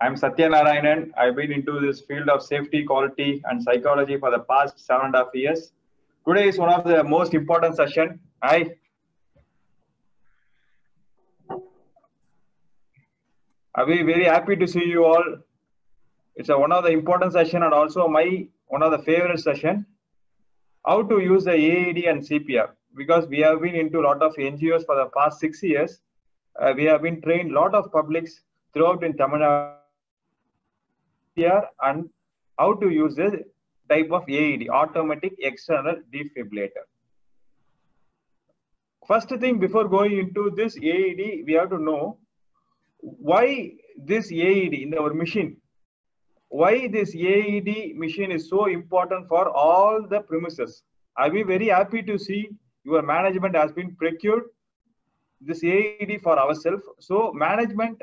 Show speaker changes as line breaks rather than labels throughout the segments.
I'm Satya Narayanan. I've been into this field of safety, quality, and psychology for the past 7.5 years. Today is one of the most important session. I'll be very happy to see you all. It's one of the important session and also one of the favorite session. How to use the AED and CPR, because we have been into a lot of NGOs for the past 6 years. We have been trained a lot of publics throughout in Tamil Nadu and how to use this type of AED, automatic external defibrillator. First thing, before going into this AED, we have to know why this AED in our machine. Why this AED machine is so important for all the premises. I'll be very happy to see your management has been procured this AED for ourselves. So management,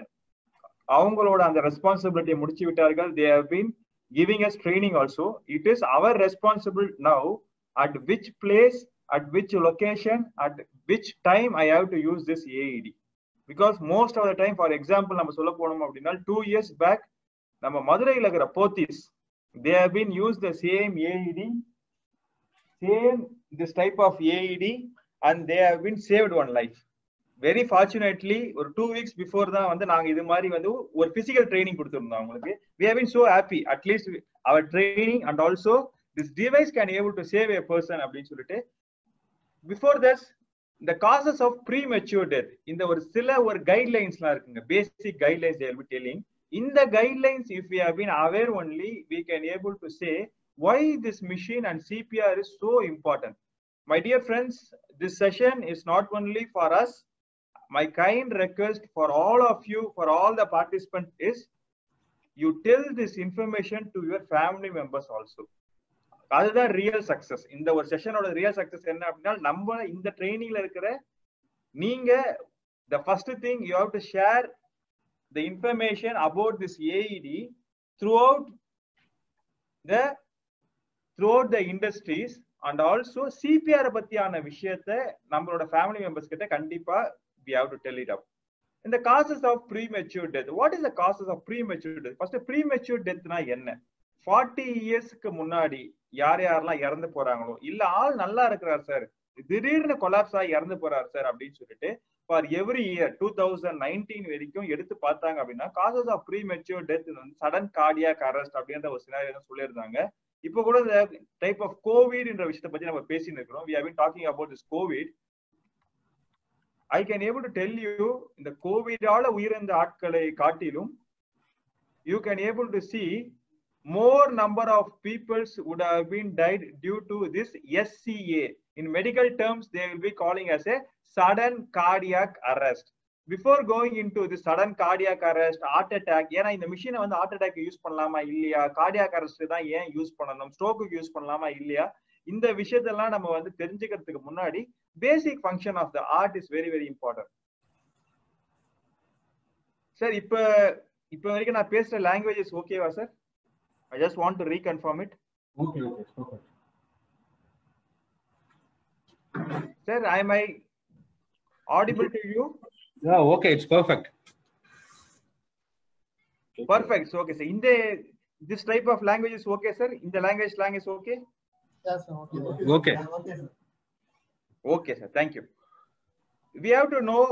avangaloda and the responsibility mudichu vittargal. They have been giving us training also. It is our responsibility now at which place, at which location, at which time I have to use this AED. Because most of the time, for example, நம்ம சொல்ல போனோம் அப்படினா 2 years back நம்ம மதுரையில இருக்கிற Pothys, they have been used the same AED, this type of AED, and they have been saved one life. Very fortunately, ஒரு 2 weeks before தான் வந்து நாங்க இது மாதிரி வந்து ஒரு physical training கொடுத்திருந்தோம் உங்களுக்கு. We have been so happy, at least our training and also this device can able to save a person அப்படின்னு சொல்லிட்டு. Before this, the causes of premature death, இந்த ஒரு சில ஒரு guidelines-லாம் இருக்குங்க, basic guidelines they will be telling. In the guidelines, if we have been aware only, we can able to say why this machine and CPR is so important. My dear friends, this session is not only for us. My kind request for all of you, for all the participants is, you tell this information to your family members also. That's real success. In the session of the real success, நம்ம இந்த ட்ரைனிங்ல இருக்கிற நீங்க, the first thing you have to share the information about this AED throughout the industries, and also CPR பத்தியான விஷயத்தை நம்மளோட family members கிட்ட கண்டிப்பா we have to tell it up. In the causes of premature death, what is the causes of premature death? First, premature death na enna? 40 years க்கு முன்னாடி யாரெல்லாம் இறந்து போறாங்களோ, இல்ல ஆள் நல்லா இருக்கிறார் சார், திடீர்னு கொலாப்ஸ் ஆகி இறந்து போறார் சார் அப்படின்னு சொல்லிட்டு for every year 2019 வரைக்கும் எடுத்து பார்த்தாங்க அப்படின்னா causes of premature death வந்து sudden cardiac arrest அப்படின்ற ஒரு சினாரியோ சொல்லியிருந்தாங்க. இப்போ கூட இந்த டைப் ஆஃப் கோவிட் என்ற விஷயத்தை பத்தி நம்ம பேசிட்டு இருக்கிறோம். We have been talking about this COVID. I can able to tell you, இந்த கோவிடால உயிரிழந்த ஆட்களை காட்டிலும் you can able to see more number of peoples would have been died due to this SCA. In medical terms, they will be calling as a sudden cardiac arrest. Before going into the sudden cardiac arrest, heart attack, ஏன்னா இந்த மிஷினை வந்து heart attack use பண்ணலாமா இல்லையா, cardiac arrest தான் ஏன் use பண்ணணும், stroke use பண்ணலாமா இல்லையா, இந்த விஷயத்தெல்லாம் நம்ம வந்து தெரிஞ்சுக்கிறதுக்கு முன்னாடி basic function of the heart is very very important. Sir, இப்ப வரைக்கும் நான் பேசுற language is okay வா sir? I just want to reconfirm it.
Okay, perfect.
Sir, am I audible to you?
Yeah, okay, it's perfect.
Perfect. So, okay, sir. This type of language is okay, sir? In the language slang is okay?
Yes, sir.
Okay.
Okay, sir. Thank you. We have to know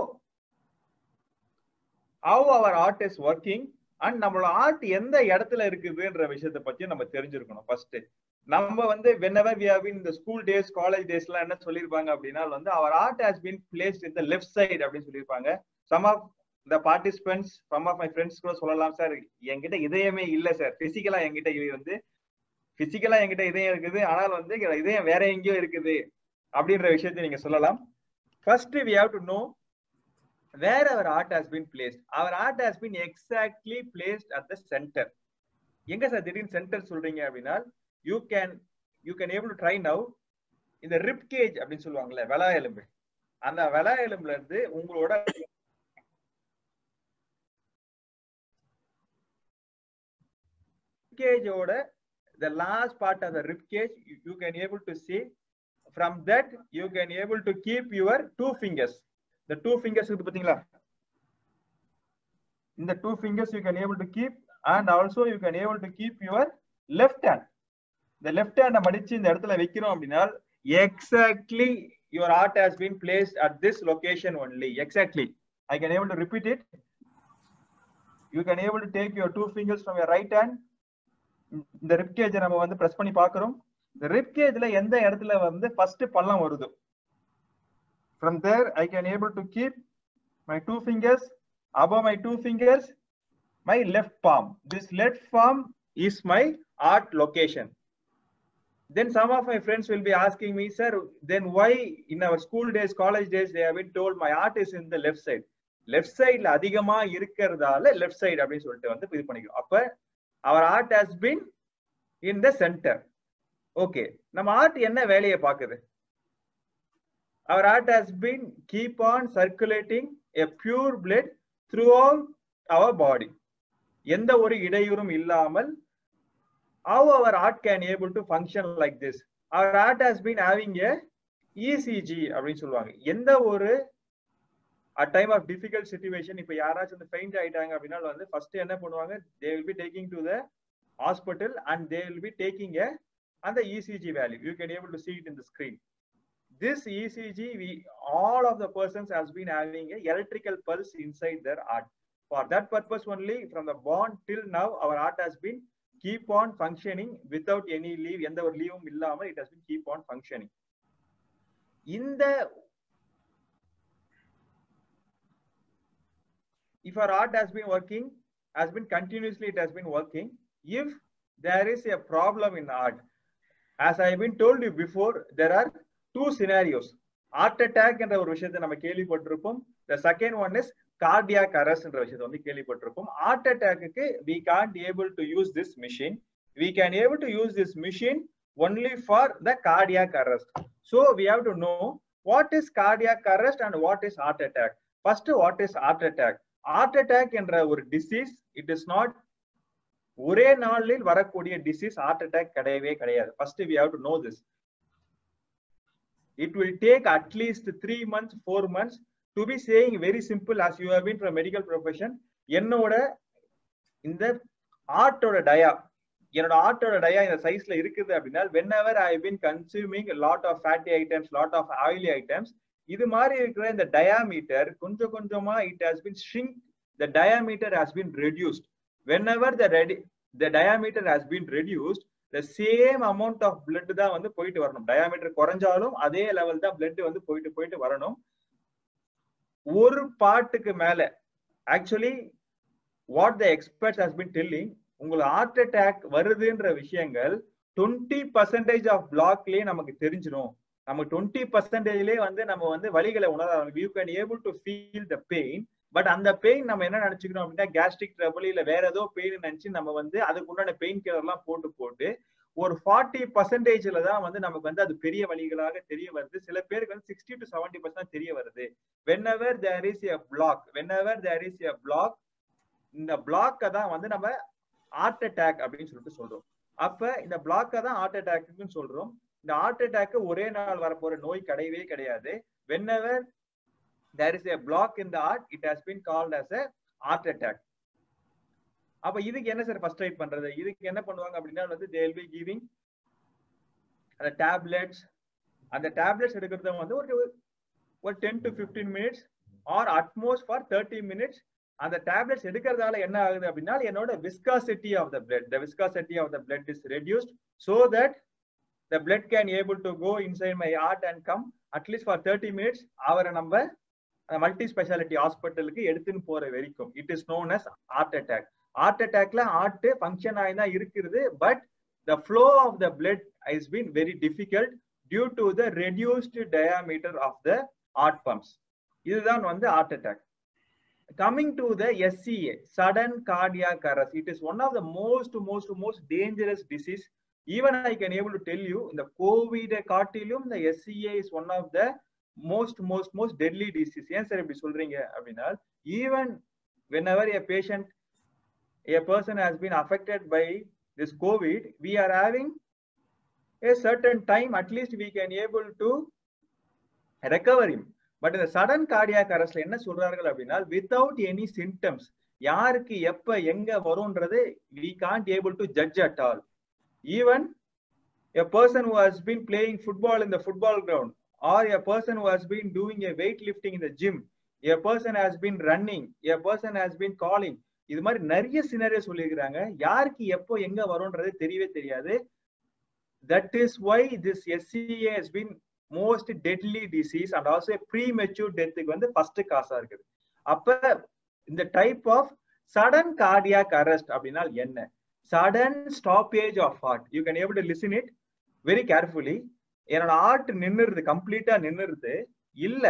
how our art is working and நம்மளோட art எந்த இடத்துல இருக்குதுன்ற விஷயத்தை பத்தி நம்ம தெரிஞ்சிருக்கணும். First நம்ம வந்து whenever we have been in the school days, college days எல்லாம் என்ன சொல்லிருப்பாங்க அப்படின்னா வந்து our art has been placed in the left side அப்படின்னு சொல்லிருப்பாங்க. Some of the participants, some of my friends கூட சொல்லலாம், சார் என்கிட்ட இதயமே இல்ல சார், பிசிக்கலா என்கிட்ட இதயம் இருக்குது, ஆனால் வந்து இதயம் வேற எங்கேயோ இருக்குது அப்படின்ற விஷயத்தை நீங்க சொல்லலாம். First we have to know where our art has been placed. Our art has been exactly placed at the center. எங்க சார் திடீர்னு சென்டர் சொல்றீங்க அப்படின்னா, you can able to try now. இந்த rib cage அப்படின்னு சொல்லுவாங்கல்ல, வெளா எலும்பு, அந்த வெளா எலும்புல இருந்து உங்களோட cage ஓட the last part of the rib cage, you can able to see. From that you can able to keep your 2 fingers. The 2 fingers இருக்கு பாத்தீங்களா, இந்த 2 fingers you can able to keep and also you can able to keep your left hand. The left hand மடிச்சு இந்த இடத்துல வைக்கிறோம் அப்படினா exactly your heart has been placed at this location only. Exactly. I can able to repeat it. You can able to take your 2 fingers from your right hand. இந்த rib cage நம்ம வந்து press பண்ணி பார்க்கிறோம். The rib cageல எந்த இடத்துல வந்து first பள்ளம் வருது. From there I can able to keep my 2 fingers above my 2 fingers, my left palm. This left palm is my heart location. Then some of my friends will be asking me, sir, then why in our school days, college days, they have been told my heart is in the left side. Left side la அதிகமா இருக்கிறதால left side அப்படினு சொல்லிட்டு வந்து இது பண்ணிக்கிறோம். அப்ப our heart has been in the center. Okay, நம்ம heart என்ன வேலையை பாக்குது? Our heart has been keep on circulating a pure blood throughout our body. எந்த ஒரு இடையூறும் இல்லாமல் how our heart can able to function like this. Our heart has been having a ECG அப்படினு சொல்வாங்க. எந்த ஒரு a time of difficult situation, இப்ப யாராச்சும் வந்து faint ஆயிட்டாங்க அப்படினா வந்து first என்ன பண்ணுவாங்க, they will be taking to the hospital and they will be taking a and the ECG value. You can able to see it in the screen. This ECG, all of the persons has been having a electrical pulse inside their heart. For that purpose only, from the born till now, our heart has been keep on functioning without any leave. எந்த ஒரு லீவும் இல்லாம it has been keep on functioning. If our heart has been working, has been continuously, it has been working. If there is a problem in the heart, as I have been told you before, there are 2 scenarios. Heart attack என்ற ஒரு விஷயத்தை நம்ம கேள்விப்பட்டிருப்போம். The second one is cardiac arrest என்ற விஷயத்தை வந்து கேள்விப்பட்டிருப்போம். Heart attack க்கு we can't able to use this machine. We can able to use this machine only for the cardiac arrest. So we have to know what is cardiac arrest and what is heart attack. First, what is heart attack? Heart attack என்ற ஒரு disease, it is not ஒரே நாளில் வரக்கூடிய disease. Heart attack கிடையவே கிடையாது. First we have to know this. It will take at least 3 months, 4 months to be saying very simple as you have been from medical profession. என்னோட இந்த heart-ஓட என்னோட heart-ஓட இந்த சைஸ்ல இருக்குது அப்படினா whenever I have been consuming a lot of fatty items, lot of oily items, இது மாதிரி இருக்கிற இந்த diameter கொஞ்சம் கொஞ்சமா it has been shrink, the diameter has been reduced. Whenever the diameter has been reduced, the same amount of blood தான் வந்து போயிட்டு வரணும். diameter குறைஞ்சாலும் அதே லெவல் தான் blood வந்து போயிட்டு வரணும். ஒரு பார்ட்டுக்கு மேல actually what the experts has been telling, உங்களுக்கு heart attack வருதுன்ற விஷயங்கள் 20% of blockலயே நமக்கு தெரிஞ்சிரும். நம்ம 20%லே வந்து நம்ம வந்து வலிகளை உணர ஆரம்பிக்கும். you can able to feel the pain. But அந்த பெயின் நம்ம என்ன நினைச்சுக்கிறோம் அப்படின்னா கேஸ்ட்ரிக் ட்ரபிள் இல்ல வேற ஏதோ பெயின் நினைச்சு நம்ம வந்து அதுக்கு உண்டான பெயின் கில்லர் எல்லாம் போட்டு ஒரு 40%ல தான் வந்து நமக்கு வந்து அது பெரிய வலிகளாக தெரிய வருது. சில பேருக்கு வந்து 60 to 70% தெரிய வருது. whenever there is a block, இந்த பிளாக்க தான் வந்து நம்ம ஹார்ட் அட்டாக் அப்படின்னு சொல்லிட்டு சொல்றோம். அப்ப இந்த பிளாக்க தான் ஹார்ட் அட்டாக்னு சொல்றோம். இந்த ஹார்ட் அட்டாக் ஒரே நாள் வரப்போற நோய் கிடையவே கிடையாது. whenever there is a block in the heart, it has been called as a heart attack. அப்ப இதுக்கு என்ன சார் ஃபர்ஸ்ட் எய்ட் பண்றது? இதுக்கு என்ன பண்ணுவாங்க அப்படின்னா வந்து they will be giving the tablets. அந்த tablets எடுக்கிறது வந்து ஒரு 10 to 15 minutes or at most for 30 minutes. அந்த tablets எடுக்கிறதால என்ன ஆகுது அப்படின்னா என்னோட viscosity of the blood is reduced so that the blood can able to go inside my heart and come at least for 30 minutes. அவரை நம்ம multi speciality ஹாஸ்பிட்டலுக்கு எடுத்துன்னு போற வரைக்கும் it is known as heart attack. Heart அட்டாக்ல heart function ஆகி தான் இருக்குது, but the flow of the blood has been very difficult due to the reduced diameter of the heart pumps. இதுதான் வந்து heart attack. Coming to the SCA, sudden cardiac arrest, it is one of the most dangerous disease. Even I can able to tell you in the COVID காட்டிலும் the SCA is one of the most deadly disease. ஏன் sir இப்படி சொல்றீங்க அப்படின்னா even whenever a person has been affected by this COVID, we are having a certain time at least we can able to recover him. But in the sudden cardiac arrest என்ன சொல்றார்கள் அப்படின்னா without any symptoms, யாருக்கு எப்ப எங்க வரும்ன்றது we can't able to judge at all. Even a person who has been playing football in the football ground, or a person who has been doing a weightlifting in the gym, a person has been running, a person has been calling, இது மாதிரி நிறைய scenario சொல்லியிருக்கிறாங்க. யாருக்கு எப்போ எங்க வரும்ன்றது தெரியவே தெரியாது. That is why this SCA has been most deadly disease and also a premature death வந்து first காசா இருக்குது. அப்ப இந்த type of sudden cardiac arrest அப்படின்னா என்ன? Sudden stoppage of heart. You can able to listen it very carefully. என்னோட heart நின்னுருது, கம்ப்ளீட்டா நின்னுருது, இல்ல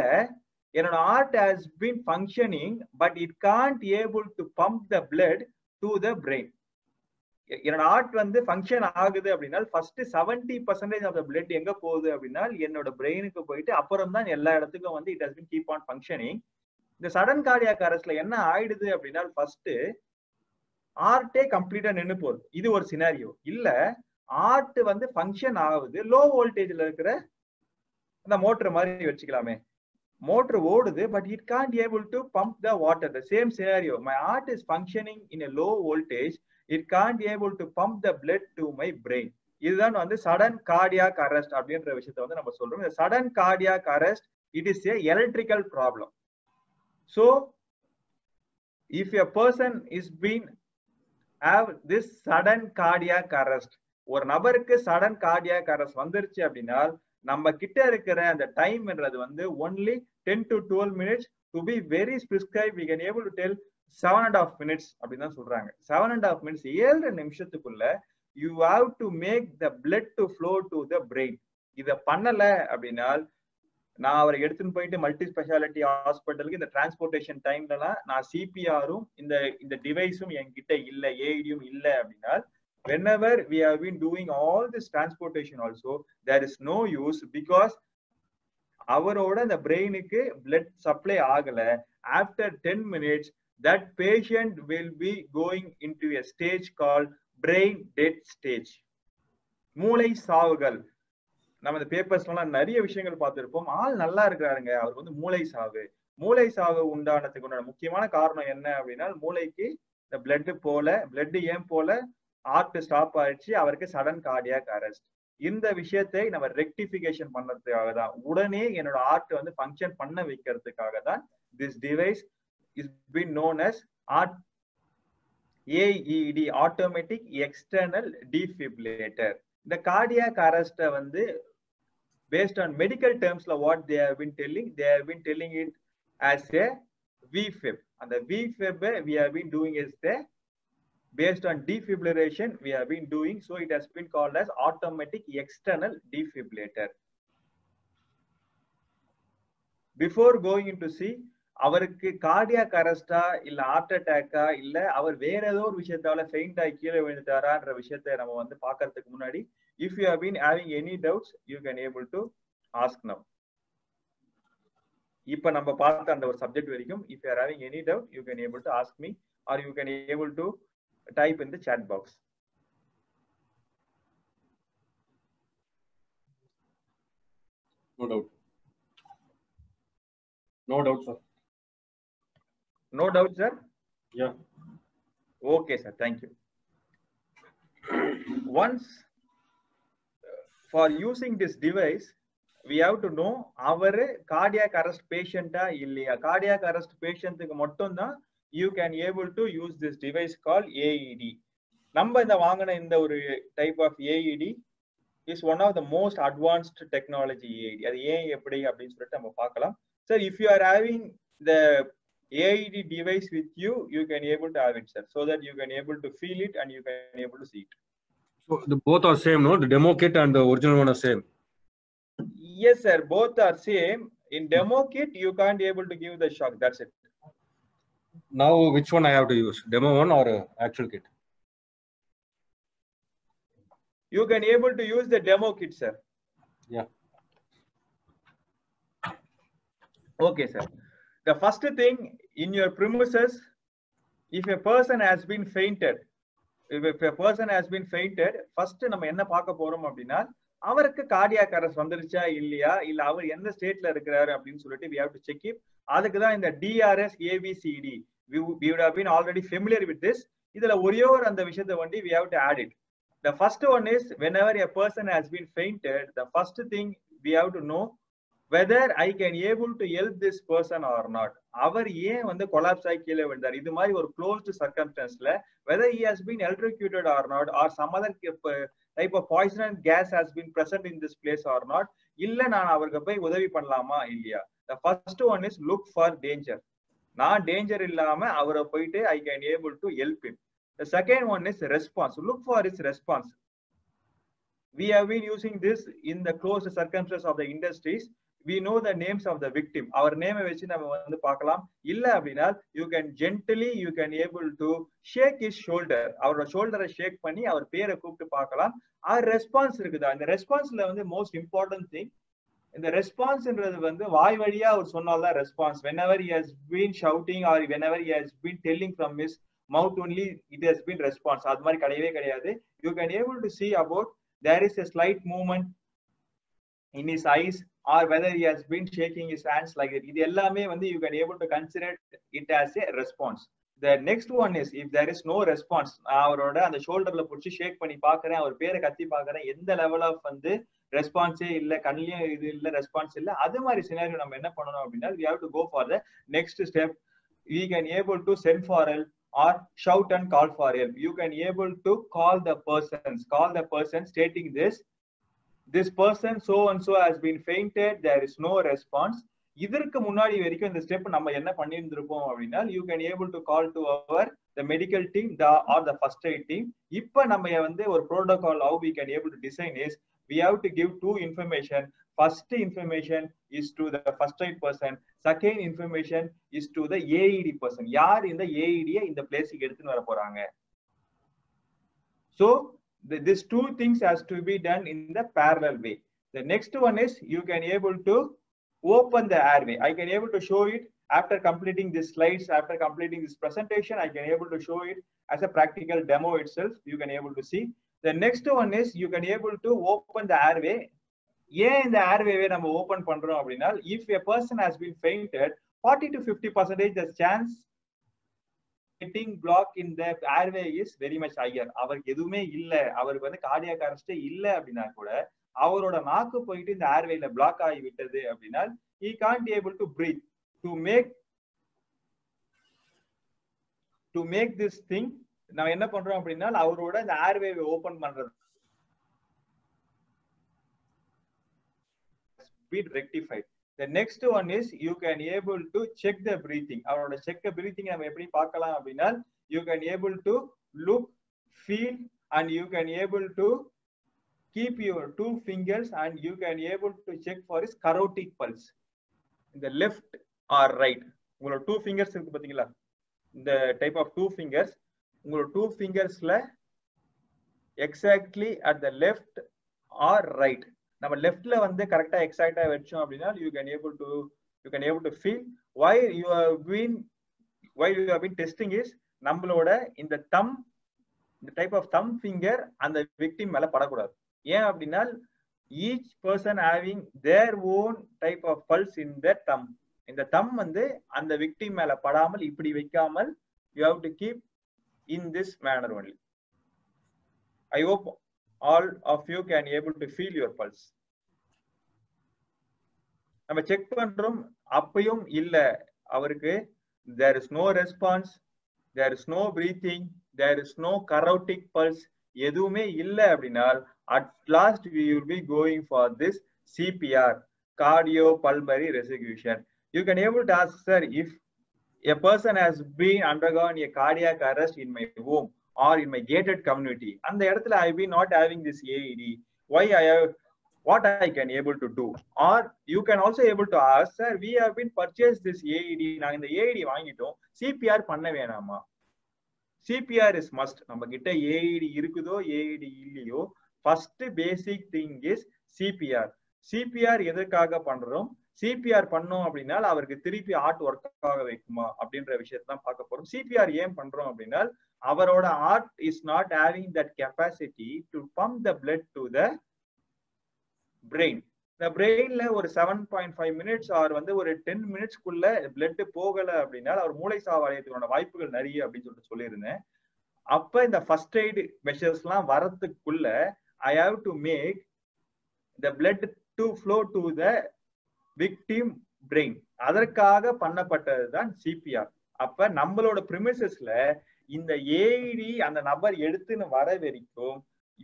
என்னோட heart has been functioning but it can't able to pump the blood to the brain. என்னோட heart வந்து function ஆகுது அப்படின்னா ஃபர்ஸ்ட் 70% ஆஃப் த பிளட் எங்க போகுது அப்படின்னா என்னோட பிரெயினுக்கு போயிட்டு அப்புறம் தான் எல்லா இடத்துக்கும் வந்து it has been keep on functioning. இந்த சடன் கார்டியாக் அரெஸ்ட்ல என்ன ஆயிடுது அப்படின்னா ஃபர்ஸ்ட் ஹார்ட்டே கம்ப்ளீட்டா நின்று போகுது. இது ஒரு சினாரியோ. இல்ல ஹார்ட் வந்து ஃபங்க்ஷன் ஆகுது, லோ வோல்டேஜ்ல இருக்கிற அந்த மோட்டர் மாதிரி வச்சுக்கலாமே, motor ஓடுது but it can't able to pump the water. The same scenario, my heart is functioning in a low voltage, it can't able to pump the blood to my brain. இதுதான் வந்து sudden cardiac arrest அப்படின்ற விஷயத்தை வந்து நம்ம சொல்றோம். இந்த sudden cardiac arrest, it is a electrical problem. So if a person is being have this sudden cardiac arrest, ஒரு நபருக்கு sudden cardiac arrest வந்துருச்சு அப்படின்னா நம்ம கிட்ட இருக்கிற அந்த டைம்ன்றது வந்து only 10 to 12 minutes. To be very prescribed, we can able to tell 7.5 minutes அப்படின்னு தான் சொல்றாங்க. 7.5 minutes, 7 நிமிஷத்துக்குள்ள you have to make the blood to flow to the brain. இத பண்ணல அப்படின்னா நான் அவரை எடுத்துன்னு போயிட்டு மல்டி ஸ்பெஷாலிட்டி ஹாஸ்பிட்டலுக்கு இந்த டிரான்ஸ்போர்டேஷன் டைம்லலாம் நான் சிபிஆரும் இந்த டிவைஸும் என்கிட்ட இல்ல, ஏஐடியும் இல்ல அப்படின்னா whenever we have been doing all this transportation also, there is no use because அவரோட அந்த பிரெயினுக்கு blood supply ஆகல. After 10 minutes, that patient will be going into a stage called brain dead stage. மூளை சாவுகள். நம்ம இந்த பேப்பர்ஸ்லாம் நிறைய விஷயங்கள் பார்த்திருப்போம். ஆள் நல்லா இருக்கிறாருங்க, அவருக்கு வந்து மூளை சாவு. மூளை சாவு உண்டானதுக்கு உண்டான முக்கியமான காரணம் என்ன அப்படின்னா மூளைக்கு இந்த பிளட் ஏன் போல ஹார்ட் ஸ்டாப் ஆயிடுச்சு, அவருக்கு சடன் கார்டியாக் அரெஸ்ட். இந்த விஷயத்தை நம்ம ரெக்டிபிகேஷன் பண்றதுக்காக தான், உடனே என்னோட ஹார்ட் வந்து ஃபங்க்ஷன் பண்ண வைக்கிறதுக்காக தான் this device is been known as AED, automatic external defibrillator. இந்த கார்டியாக் அரெஸ்ட்டை வந்து based on medical terms what they have been telling it as a VFib. And the VFib we have been doing is the based on defibrillation we have been doing, so it has been called as automatic external defibrillator. Before going into see அவருக்கு cardiac அரெஸ்டா இல்ல heart அட்டாக்கா இல்ல அவர் வேற ஏதோ ஒரு விஷயத்தால faint ஆகி கீழே விழுந்துட்டாரான்ற விஷயத்தை நம்ம வந்து பாக்குறதுக்கு முன்னாடி if you have been having any doubts you can able to ask now. இப்ப நம்ம பார்த்த அந்த ஒரு சப்ஜெக்ட் வரைக்கும் if you are having any doubt you can able to ask me or you can able to type in the chat box.
No doubt. No doubt, sir.
No doubt, sir?
Yeah.
Okay, sir. Thank you. Once for using this device, we have to know our cardiac arrest patient illaya. Cardiac arrest patient ku mattum da you can able to use this device called AED. Namba inda vaangana inda oru type of AED is one of the most advanced technology AED. Adu yen eppadi appdi solittu நம்ம பார்க்கலாம். Sir, if you are having the AED device with you, you can able to have it, sir, so that you can able to feel it and you can able to see it.
So the both are same, no? The demo kit and the original one are same.
Yes, sir. Both are same. In demo kit, you can't able to give the shock. That's it.
Now, which one I have to use? Demo one or actual kit?
You can able to use the demo kit, sir.
Yeah.
Okay, sir. The first thing in your premises, if a person has been fainted, first நம்ம என்ன பார்க்க போறோம் அப்படின்னா அவருக்கு cardiac arrest வந்துருச்சா இல்லையா, இல்ல அவர் எந்த ஸ்டேட்ல இருக்கிறாரு அப்படின்னு சொல்லிட்டு we have to check it. அதுக்கு தான் இந்த DRS ABCD, we would have been already familiar with this. இதுல ஒரே ஒரு அந்த விஷயத்தை வந்து we have to add it. The first one is whenever a person has been fainted, the first thing we have to know whether I can able to help this person or not. அவர் ஏன் வந்து collapse ஆகி கீழே விழுந்தார், இது மாதிரி ஒரு closed circumstanceல whether he has been electrocuted or not, or some other type of poisonous gas has been present in this place or not, இல்ல நான் அவருக்கு போய் உதவி பண்ணலாமா இல்லையா. The first one is look for danger. நான் danger இல்லாம அவரை போயிட்டு I can able to help him. The second one is response. Look for his response. We have been using this in the closed circumstances of the industries. We know the names of the victim. Our name வச்சு நம்ம வந்து பார்க்கலாம். இல்ல அப்படினா you can gently you can able to shake his shoulder. அவரோட ஷோல்டரை ஷேக் பண்ணி அவர் பேரை கூப்பிட்டு பார்க்கலாம். ஆ ரெஸ்பான்ஸ் இருக்குதா, இந்த ரெஸ்பான்ஸ்ல வந்து மோஸ்ட் இம்பார்ட்டன்ட் திங், இந்த ரெஸ்பான்ஸ்ன்றது வந்து வாய் வழியா அவர் சொன்னால்தான் response. whenever he has been shouting or whenever he has been telling from his mouth only it has been response. அது மாதிரி கிடையவே கிடையாது. You can able to see about there is a slight movement in his eyes or whether he has been shaking his hands like that. இது எல்லாமே வந்து you can able to consider it as a response. The next one is if there is no response, அவரோட அந்த ஷோல்டர்ல புடிச்சு ஷேக் பண்ணி பார்க்கறேன், அவர் பேரை கத்தி பார்க்கறேன், எந்த லெவல் ஆஃப் வந்து ரெஸ்பான்ஸே இல்ல, கண்ணிலையும் இது இல்ல, ரெஸ்பான்ஸ் இல்ல, அது மாதிரி சினாரியோ நம்ம என்ன பண்ணணும் அப்படின்னா we have to go for the next step. We can able to send for help or shout and call for help. You can able to call the person stating this person so and so has been fainted, there is no response. இதற்கு முன்னாடி வரைக்கும் இந்த step நம்ம என்ன பண்ணியிருந்திருப்போம் அப்படின்னா you can able to call to our the medical team or the first aid team. இப்ப நம்ம வந்து ஒரு protocol how we can able to design is we have to give two information. First information is to the first aid person, second information is to the AED person. யார் இந்த AED இந்த பிளேஸ்க்கு எடுத்துட்டு வர போறாங்க. So these two things has to be done in the parallel way. The next one is you can able to open the airway. I can able to show it after completing these slides, after completing this presentation. I can able to show it as a practical demo itself. You can able to see. The next one is you can able to open the airway. ஏன் இந்த airway நம்ம open பண்றோம் அப்படின்னா if a person has been fainted 40 to 50% the chance getting blocked in the airway is very much higher. அவருக்கு எதுவுமே இல்ல, அவருக்கு வந்து கார்டியாக் அரெஸ்ட் இல்ல அப்படின்னா கூட அவரோட நாக்கு போயிட்டு இந்த ஏர்வேல பிளாக் ஆகி விட்டது அப்படின்னா he can't able to breathe. To make this thing நான் என்ன பண்றோம் அப்படின்னா அவரோட இந்த ஏர்வேவை ஓபன் பண்றது been rectified. The next one is you can able to check the breathing. அவரோட check the breathing நம்ம எப்படி பார்க்கலாம் அப்படின்னா you can able to look, feel and you can able to keep your two fingers and you can able to check for his carotid pulse in the left or right. உங்களோட two fingers இருக்கு பாத்தீங்களா, இந்த type of two fingers, உங்களோட two fingersல exactly at the left or right, நம்ம லெஃப்ட்ல வந்து கரெக்டா எக்ஸாக்ட்டா வெச்சோம் அப்படினா you can able to feel. why you have been testing is நம்மளோட இந்த thumb, இந்த type of thumb finger அந்த victim மேல படக்கூடாது. ஏன் அப்படினா each person having their own type of pulse in their thumb. இந்த thumb வந்து அந்த victim மேல படாமல் இப்படி வைக்காமல் you have to keep in this manner only. I hope all of you can able to feel your pulse. நம்ம check பண்றோம், அப்பையும் இல்ல அவருக்கு there is no response, there is no breathing, there is no carotid pulse, எதுவுமே இல்ல அப்படினா at last we will be going for this CPR, cardiopulmonary resuscitation. You can able to ask, sir, if a person has been undergone a cardiac arrest in my home or in my gated community, and the இடத்துல I be not having this AED, what I can able to do? Or you can also able to ask, sir, we have been purchased this AED, நாங்க இந்த AED வாங்கிட்டோம், CPR பண்ண வேணாமா? CPR is must. நம்ம கிட்ட AED இருக்குதோ AED இல்லையோ, first basic thing is CPR. CPR எதற்காக பண்றோம்? CPR பண்ணோம் அப்படின்னா அவருக்கு திருப்பி ஹார்ட் ஒர்க் ஆக வைக்குமா அப்படின்ற விஷயத்தை தான் பார்க்க போறோம். CPR ஏன் பண்றோம் அப்படின்னா அவரோட heart is not having that capacity to pump the blood to the brain. இந்த பிரெயின்ல ஒரு 7.5 மினிட்ஸ் ஆர் வந்து ஒரு 10 மினிட்ஸ்க்குள்ள பிளட் போகல அப்படின்னா அவர் மூளை சாவு அடையறதுக்கான வாய்ப்புகள் நிறைய அப்படின்னு சொல்லியிருந்தேன். அப்ப இந்த ஃபர்ஸ்ட் எய்ட் மெஷர்ஸ் எல்லாம் வரதுக்குள்ள I have to make the blood to flow to the victim brain. அதற்காக பண்ணப்பட்டதுதான் சிபிஆர். அப்ப நம்மளோட பிரிமிசஸ்ல இந்த ஏஇடி அந்த நபர் எடுத்துன்னு வர வரைக்கும்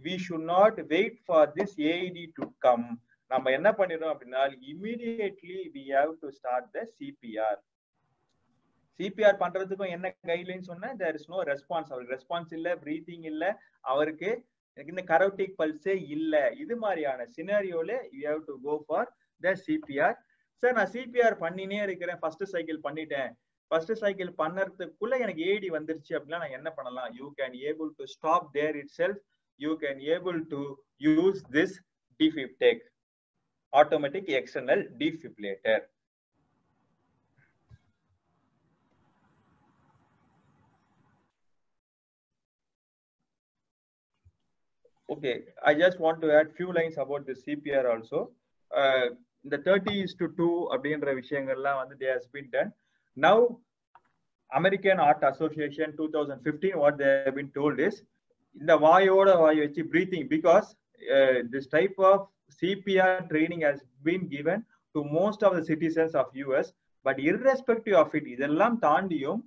we should not wait for this AED to come. நம்ம என்ன பண்ணிடுறோம் அப்படின்னா immediately we have to start the CPR. CPR பண்றதுக்கும் என்ன கைட்லைன் சொன்னா there is no response. அவருக்கு ரெஸ்பான்ஸ் இல்ல, பிரீத்திங் இல்ல, அவருக்கு இந்த கரோட்டிக் பல்ஸே இல்ல. இது மாதிரியான சினாரியோல you have to go for the CPR. Sir நான் CPR பண்ணினே இருக்கிறேன், ஃபர்ஸ்ட் சைக்கிள் பண்ணிட்டேன், ஃபர்ஸ்ட் சைக்கிள் பண்ணறதுக்குள்ள எனக்கு ஏடி வந்துருச்சு அப்படின்னா நான் என்ன பண்ணலாம்? You can able to stop there itself. You can able to use this DFib-TEC, automatic external defibrillator. Okay, I just want to add few lines about the CPR also. The 30:2 அப்படின்ற விஷயங்கள்லாம் வந்து they has been done. Now American Heart Association 2015 what they have been told is இந்த வாயோட வாய் வச்சு breathing, because this type of CPR training has been given to most of the citizens of US, but irrespective of it இதெல்லாம் தாண்டியும்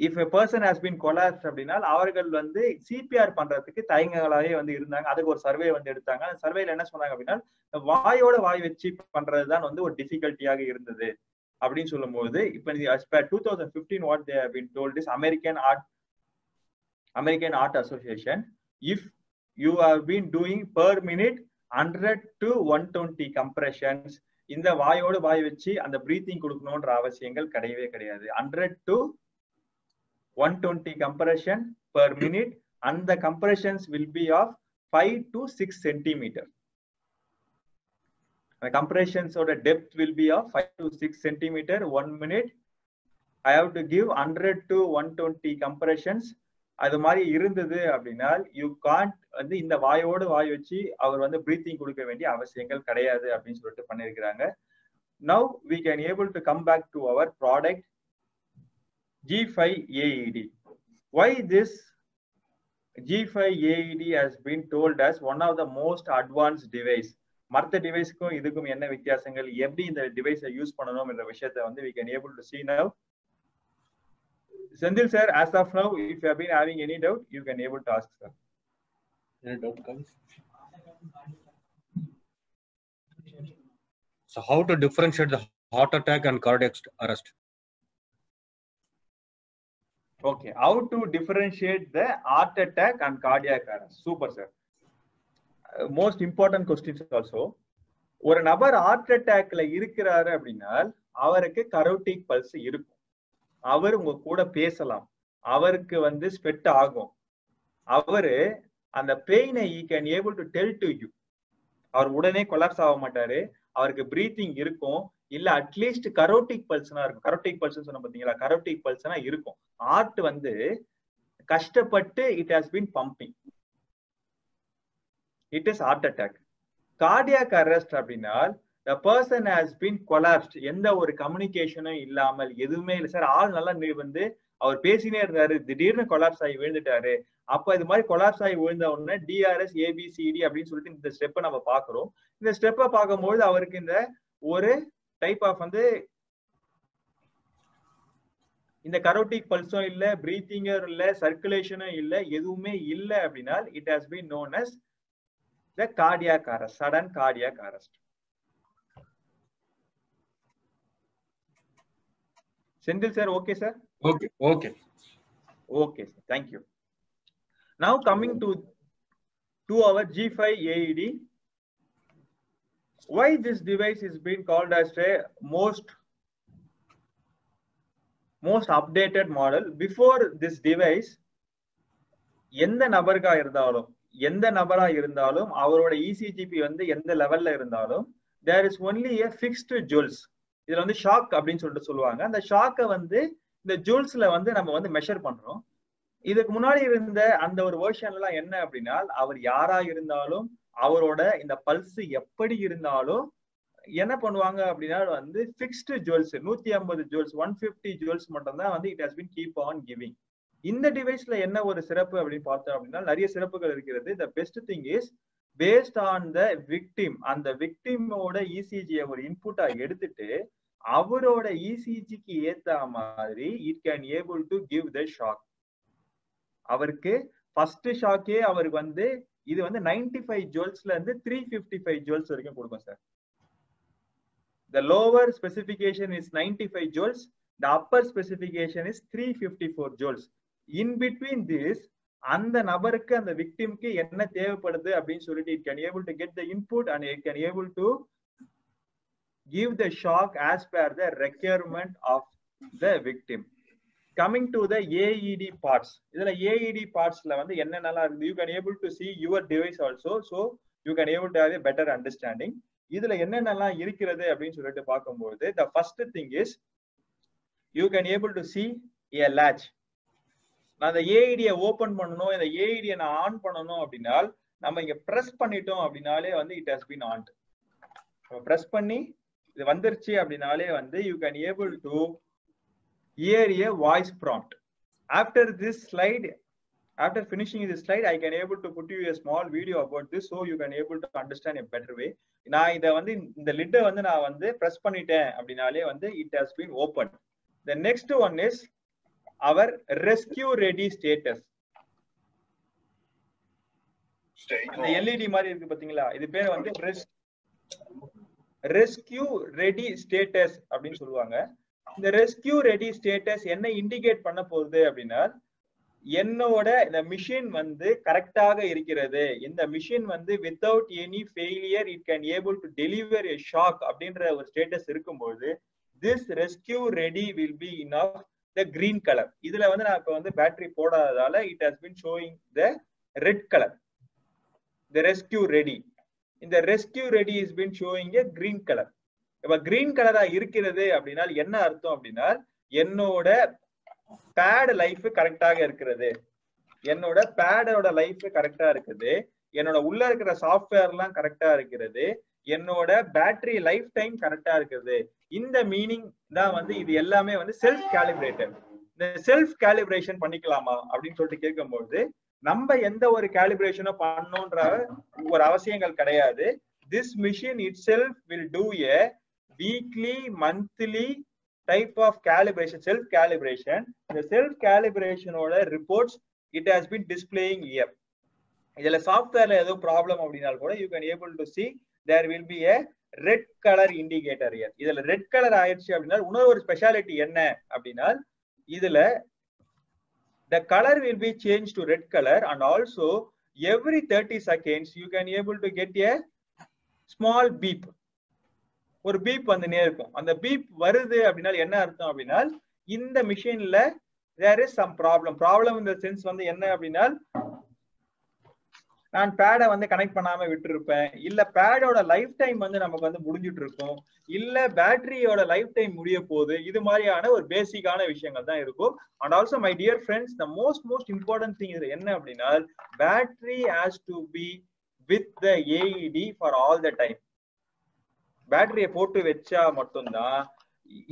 if a person has been collapsed அப்படின்னா அவர்கள் வந்து CPR பண்றதுக்கு தயங்கங்களாவே வந்து இருந்தாங்க. அதுக்கு ஒரு சர்வே வந்து எடுத்தாங்க. அந்த சர்வேல என்ன சொன்னாங்க அப்படின்னா வாயோட வாய் வச்சு பண்றதுதான் வந்து ஒரு டிஃபிகல்ட்டியாக இருந்தது அப்படின்னு சொல்லும் போது இப்ப as per 2015 what they have been told is American Heart Association, if you have been doing per minute 100 to 120 compressions, இந்த வாயோட வாய் வச்சு அந்த பிரீத்திங் கொடுக்கணும்ன்ற அவசியங்கள் கிடையவே கிடையாது. 100 to 120 compression per minute, and the compressions will be of 5 to 6 centimeter. The compressions or the depth will be of 5 to 6 centimeter 1 minute. I have to give 100 to 120 compressions. அது மாதிரி இருந்தது அப்படின்னா you can't வந்து இந்த வாயோட வாய் வச்சு அவர் வந்து breathing கொடுக்க வேண்டிய அவசியங்கள் கிடையாது அப்படின்னு சொல்லிட்டு பண்ணியிருக்கிறாங்க. Now we can able to come back to our product G5 AED. Why this G5 AED has been told as one of the most advanced device? மற்ற டிவைஸ்க்கும் இதுக்கும் என்ன வித்தியாசங்கள், எப்படி இந்த டிவைஸை யூஸ் பண்ணணும் என்ற விஷயத்தை வந்து we can able to see now. Sendil sir, as of now, if you have been having any doubt, you can able to ask sir.
Any doubt comes? So how to differentiate the heart attack and cardiac arrest?
Okay, how to differentiate the heart attack and cardiac arrest? Super sir. Most important questions also. ஒரு நபர் heart அட்டாக்ல இருக்கிறாரு அப்படின்னா அவருக்கு கரோட்டிக் pulse இருக்கும், அவர் உங்க கூட பேசலாம், அவருக்கு வந்து ஸ்வெட் ஆகும், அவரு அந்த பெயினை he can able to tell to you. அவர் உடனே கொலாப்ஸ் ஆக மாட்டாரு, அவருக்கு பிரீத்திங் இருக்கும், இல்ல அட்லீஸ்ட் கரோட்டிக் பல்ஸ்னா இருக்கும். கரோட்டிக் பல்ஸ் சொன்ன பாத்தீங்களா, கரோட்டிக் பல்ஸ்னா இருக்கும். ஹார்ட் வந்து கஷ்டப்பட்டு it has been pumping, it is heart attack. Cardiac arrest அப்படின்னா the person has been collapsed, எந்த ஒரு கம்யூனிகேஷனும் இல்லாமல் எதுவுமே இல்லை சார், ஆள் நல்லா வந்து அவர் பேசினே இருந்தாரு, திடீர்னு கொலாப்ஸ் ஆகி விழுந்துட்டாரு. அப்ப இது மாதிரி கொலாப்ஸ் ஆகி விழுந்த உடனே DRS ABCD அப்படின்னு சொல்லிட்டு இந்த ஸ்டெப்பை நம்ம பாக்குறோம். இந்த ஸ்டெப்பை பார்க்கும்போது அவருக்கு இந்த ஒரு டைப் ஆஃப் வந்து இந்த கரோட்டிக் பல்ஸும் இல்ல, பிரீத்திங்கும் இல்ல, சர்க்குலேஷனும் இல்ல, எதுவுமே இல்ல அப்படின்னா it has been known as the cardiac arrest, sudden cardiac arrest. Sendil sir, okay sir?
Okay, okay.
Okay sir, thank you. Now coming to our G5 AED. Why this device is being called as a most updated model? Before this device, எந்த நபரா இருந்தாலும் அவரோட ECGP வந்து எந்த லெவல்ல இருந்தாலும் there is only a fixed joules. இதுல வந்து ஷாக் அப்படின்னு சொல்லிட்டு சொல்லுவாங்க. அந்த ஷாக்கை வந்து இந்த ஜூல்ஸ்ல வந்து நம்ம வந்து மெஷர் பண்றோம். இதுக்கு முன்னாடி இருந்த அந்த ஒரு வெர்ஷன்ல எல்லாம் என்ன அப்படின்னா அவர் யாரா இருந்தாலும் அவரோட இந்த பல்ஸ் எப்படி இருந்தாலும் என்ன பண்ணுவாங்க அப்படின்னா வந்து ஃபிக்ஸ்டு ஜுவல்ஸ் 150 ஜுவல்ஸ் 150 ஜுவல்ஸ் மட்டும் தான் வந்து it has been keep on giving. இந்த டிவைஸ்ல என்ன ஒரு சிறப்பு அப்படின்னு பார்த்தோம் அப்படின்னா நிறைய சிறப்புகள் இருக்கிறது. The best thing is based on the victim, அந்த விக்டிமோட இசிஜியை ஒரு இன்புட்டா எடுத்துட்டு அவரோட இசிஜிக்கு ஏத்த மாதிரி it can able to give the shock. அவருக்கு ஃபர்ஸ்ட் ஷாக்கே அவருக்கு வந்து இது வந்து 95 ஜுவல்ஸ்ல இருந்து 355 ஜுவல்ஸ் வரைக்கும் கொடுக்கும் sir. The lower specification is 95 joules. The upper specification is 354 joules. In between this, அந்த நபருக்கு அந்த விக்டிம்க்கு என்ன தேவைப்படுது அப்படின்னு சொல்லிட்டு it can able to get the input and it can able to give the shock as per the requirement of the victim. Coming to the AED parts. இதுல AED partsல வந்து என்னென்னலாம் இருக்கு, you can able to see your device also, so you can able to have a better understanding. இதுல என்னென்னலாம் இருக்கிறது அப்படின்னு சொல்லிட்டு பார்க்கும்போது the first thing is you can able to see a latch. நான் இந்த ஏஇடியை ஓபன் பண்ணணும், இந்த ஏஇடியை நான் ஆன் பண்ணணும் அப்படின்னா நம்ம இங்க பிரஸ் பண்ணிட்டோம் அப்படின்னாலே வந்து it has been on. Press பண்ணி இது வந்துருச்சு அப்படின்னாலே வந்து you can able to hear a voice prompt. After this slide, after finishing this slide, I can able to put you a small video about this so you can able to understand a better way. நான் இத வந்து இந்த lid வந்து நான் வந்து press பண்ணிட்டேன் அப்படினாலே வந்து it has been opened. The next one is our rescue ready status. இந்த எல்இடி மாதிரி இருக்கு பாத்தீங்களா, இது பேர் வந்து rescue ready status அப்படின்னு சொல்லுவாங்க. இந்த rescue ready status என்ன இண்டிகேட் பண்ண போகுது அப்படின்னா என்னோட இந்த மிஷின் வந்து கரெக்டாக இருக்கிறது, இந்த மிஷின் வந்து without any failure it can able to deliver a shock அப்படின்ற ஒரு ஸ்டேட்டஸ் இருக்கும்போது this rescue ready will be in of the green colour. இதுல வந்து நான் இப்ப வந்து பேட்டரி போடாததால it has been showing the red colour, the rescue ready. இந்த rescue ready is been showing a green colour. இப்ப கிரீன் கலரா இருக்கிறது அப்படின்னா என்ன அர்த்தம் அப்படின்னா என்னோட பேட் லைஃப் கரெக்டாக இருக்கிறது, என்னோட பேடோட லைஃப் கரெக்டா இருக்குது, என்னோட உள்ள இருக்கிற சாஃப்ட்வேர் எல்லாம் கரெக்டா இருக்கிறது, என்னோட பேட்டரி லைஃப் டைம் கரெக்டா இருக்குது. இந்த மீனிங் தான் வந்து இது எல்லாமே வந்து செல்ஃப் கேலிபிரேட்டட். இந்த செல்ஃப் கேலிபிரேஷன் பண்ணிக்கலாமா அப்படின்னு சொல்லிட்டு கேட்கும்போது நம்ம எந்த ஒரு கேலிபிரேஷனும் பண்ணணும்ன்ற ஒரு அவசியங்கள் கிடையாது. This machine it self will do a weekly monthly type of calibration, self calibration. The self calibration oda reports it has been displaying here. idella software la edho problem abdinal kuda you can able to see there will be a red color indicator here. idella red color ஆயிடுச்சு அப்படினா இன்னொரு ஒரு speciality என்ன அப்படினா இதுல the color will be changed to red color and also every 30 seconds you can able to get a small beep. ஒரு beep வந்துனே இருக்கும். அந்த பீப் வருது அப்படின்னா என்ன அர்த்தம் அப்படின்னா இந்த மிஷின்ல there is some problem in the sense வந்து என்ன அப்படின்னா நான் பேடை வந்து கனெக்ட் பண்ணாம விட்டுருப்பேன், இல்ல பேடோட லைஃப் டைம் வந்து நமக்கு வந்து முடிஞ்சிட்டு இருக்கும், இல்ல பேட்டரியோட லைஃப் டைம் முடிய போகுது. இது மாதிரியான ஒரு பேசிக்கான விஷயங்கள் தான் இருக்கும். And also my dear friends, the most important thing இது என்ன அப்படின்னா battery has to be with the AED for all the time. பேட்டரியை போட்டு வச்சா மட்டும்தான்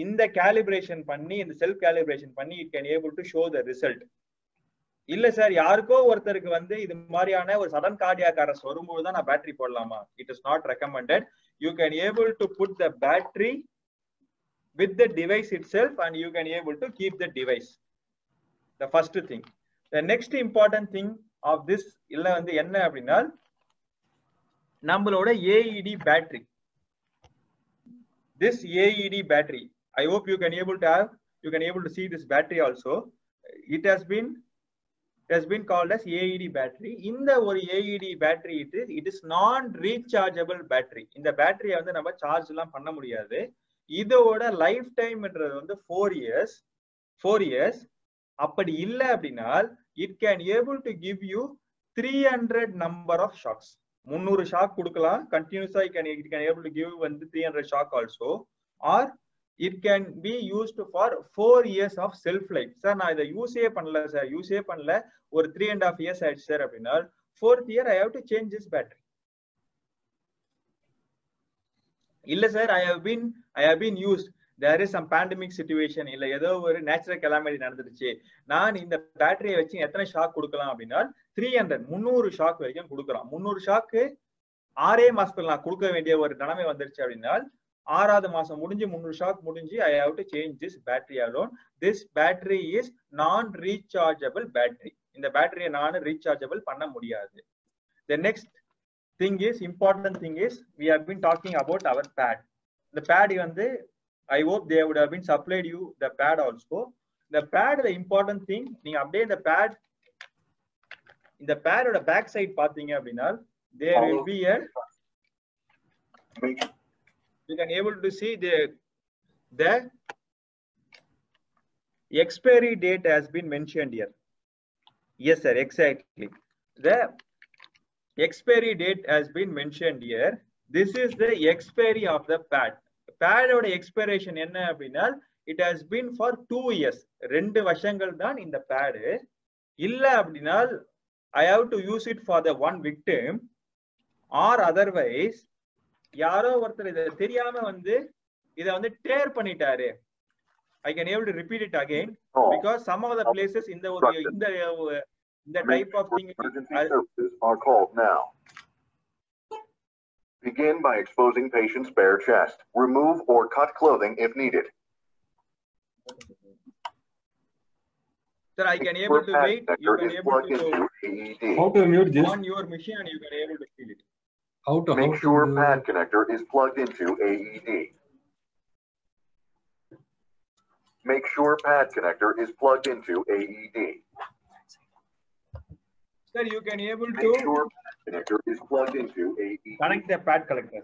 இந்த கேலிபிரேஷன் பண்ணி இந்த செல்ஃப் கேலிபிரேஷன் பண்ணி it can able to show the result. இல்ல சார் யாருக்கோ ஒருத்தருக்கு வந்து இது மாதிரியான ஒரு சடன் கார்டியாக் அரெஸ்ட் வரும்போது தான் நான் பேட்டரி போடலாமா? It is not recommended. You can able to put the battery with the device itself and you can able to keep the device. The first thing. The next important thing of this இல்ல வந்து என்ன அப்படின்னா நம்மளோட AED battery. This AED battery, I hope you can able to see this battery also. It has been called as AED battery. இந்த ஒரு AED battery it is non rechargeable battery. இந்த பேட்டரியை வந்து நம்ம சார்ஜ் எல்லாம் பண்ண முடியாது. இதோட லைஃப் டைம்ன்றது வந்து 4 years. அப்படி இல்ல அப்படின்னா it can able to give you 300 number of shocks. 300 shock கொடுக்கலாம் கண்டினியூஸா. it can able to give வந்து 300 shock also, or it can be used for 4 years of self life. Sir நான் இதை யூஸே பண்ணல ஒரு 3.5 years ஆயிடுச்சு சார் அப்படின்னா 4th year I have to change this battery. இல்ல sir, I have been used. There is some pandemic situation, இல்ல ஏதோ ஒரு நேச்சுரல் கெலாமிட்டி நடந்துருச்சு, நான் இந்த பேட்டரியை வச்சு எத்தனை ஷாக் கொடுக்கலாம் அப்படின்னா 300 ஷாக் வரைக்கும் கொடுக்கலாம். 300 ஷாக்கு 6 மாசத்துல நான் கொடுக்க வேண்டிய ஒரு நிலைமை வந்துருச்சு அப்படின்னா 6வது மாசம் முடிஞ்சு 300 ஷாக் முடிஞ்சு I have to change this battery alone. This battery is non rechargeable battery. இந்த பேட்டரியை நான் ரீசார்ஜபிள் பண்ண முடியாது. The next thing is, important thing is, we have been talking about our pad. The pad வந்து I hope they would have been supplied you the pad also. The pad, the important thing, நீங்க அப்படியே இந்த pad, இந்த pad ஓட back side பாத்தீங்க அப்படின்னா there will be a, you can able to see the expiry date has been mentioned here. Yes sir, exactly. The expiry date has been mentioned here. This is the expiry of the pad. Pad oda expiration enna appadina, it has been for 2 years. 2 வருஷங்கள் தான் இந்த pad. இல்ல அப்படினா I have to use it for the one victim, or otherwise யாரோ ஒருத்தர் இத தெரியாம வந்து இத வந்து tear பண்ணிட்டாரு. I can able to repeat it again because some of the places in the type of thing
emergency services are called now. Begin by exposing patient's bare chest. Remove or cut clothing if needed.
Sir, I can able to wait. You can able to
How to mute this?
on your machine and you can able to feel it.
Make sure pad connector is plugged into AED. Make sure pad connector is plugged into AED.
Sir, you can able to
Make sure pad connector is plugged into AED.
connect the pad connector.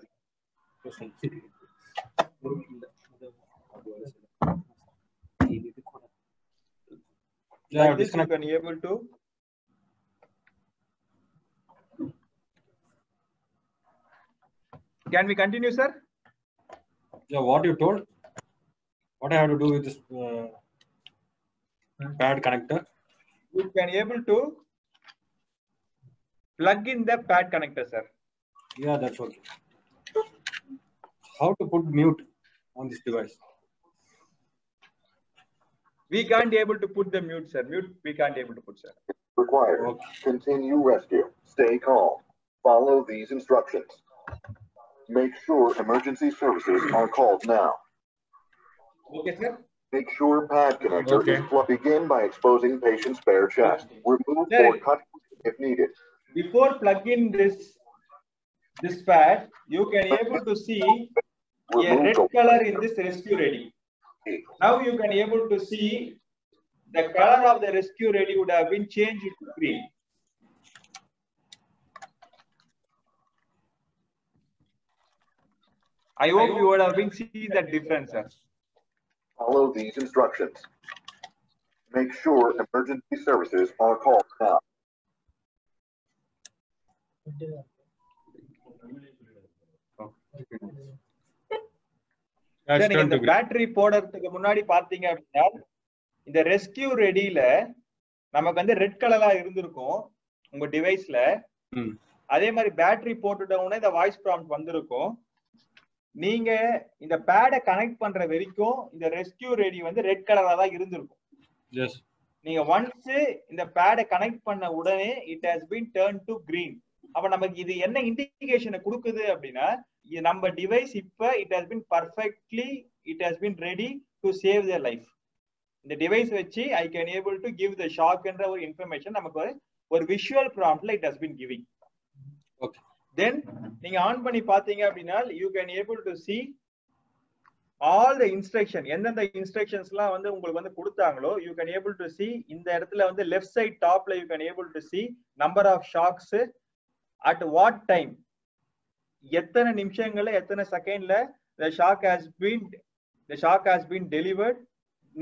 Yeah,
Like this, you can able to. Can we continue, sir?
Yeah, what you told? What I have to do with this pad connector?
You can able to plug in the pad connector, sir.
Yeah, that's okay. How to put mute on this device?
We can't able to put the mute, sir. Mute, we can't able to put, sir.
Required.
Okay.
Continue rescue. Stay calm. Follow these instructions. Make sure emergency services are called now.
Okay, sir.
Make sure pad connector is plugged. Begin by exposing patient's bare chest. Remove or cut if needed.
Before plugging this pad, you can able to see a red color in this rescue ready. Now you can able to see the color of the rescue ready would have been changed to green. I hope you would have been seeing that difference, sir.
Follow these instructions. Make sure emergency services are called now.
That's
நீங்க இந்த
20
battery போடுறதுக்கு முன்னாடி பாத்தீங்க அப்படின்னா இந்த rescue ரெடியில நமக்கு வந்து red கலரா இருந்திருக்கும் உங்க டிவைஸ்ல. அதே மாதிரி பேட்டரி போட்டுட்டோம்னா இந்த வாய்ஸ் ப்ராம்ப்ட் வந்திருக்கும். நீங்க இந்த பேடை கனெக்ட் பண்ற வரைக்கும் இந்த ரெஸ்கியூ ரெடி வந்து ரெட் கலரா தான் இருந்திருக்கும்.
Yes.
நீங்க ஒன்ஸ் இந்த பேடை கனெக்ட் பண்ண உடனே it has been turn to green. அப்ப நமக்கு இது என்ன இண்டிகேஷனை கொடுக்குது அப்படின்னா நம்ம டிவைஸ் இப்ப it has been perfectly it has been ready to save the life. இந்த டிவைஸ் வச்சு I can able to give the ஷாக்ன்ற ஒரு இன்ஃபர்மேஷன் நமக்கு ஒரு விஷுவல் ப்ராம்ப்ட்ல it has been giving.
Okay.
Then நீங்க ஆன் பண்ணி பாத்தீங்க அப்படின்னா you can able to see all the instruction, எந்தெந்த இன்ஸ்ட்ரக்ஷன்ஸ்லாம் வந்து உங்களுக்கு வந்து கொடுத்தாங்களோ you can able to see இந்த இடத்துல வந்து லெஃப்ட் சைட் டாப்ல you can able to see number of shocks at what time, எத்தனை நிமிஷங்கள்ல எத்தனை செகண்ட்ல the shock has been delivered.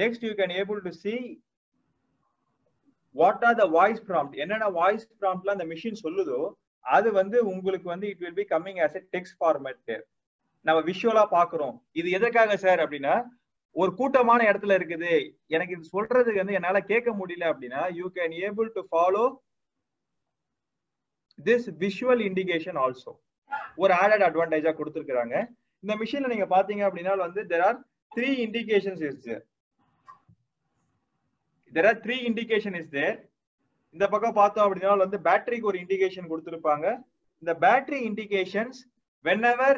Next you can able to see what are the voice prompt, என்னென்ன voice ப்ராம்ப்ட்ல அந்த machine சொல்லுதோ அது வந்து உங்களுக்கு வந்து it will be coming as a text format there. நம்ம விஷுவலா பாக்குறோம். இது எதற்காக சார் அப்படின்னா ஒரு கூட்டமான இடத்துல இருக்குது எனக்கு இது சொல்றதுக்கு வந்து என்னால கேட்க முடியல அப்படின்னா you can able to follow this visual indication also. ஒரு added advantage கொடுத்திருக்காங்க. இந்த மிஷின்ல நீங்க பாத்தீங்க அப்படின்னா வந்து there are 3 indications is there. There are 3 indication is there. இந்த பக்கம் பார்த்தோம் அப்படின்னா வந்து பேட்டரிக்கு ஒரு இண்டிகேஷன் கொடுத்திருப்பாங்க. இந்த battery indications whenever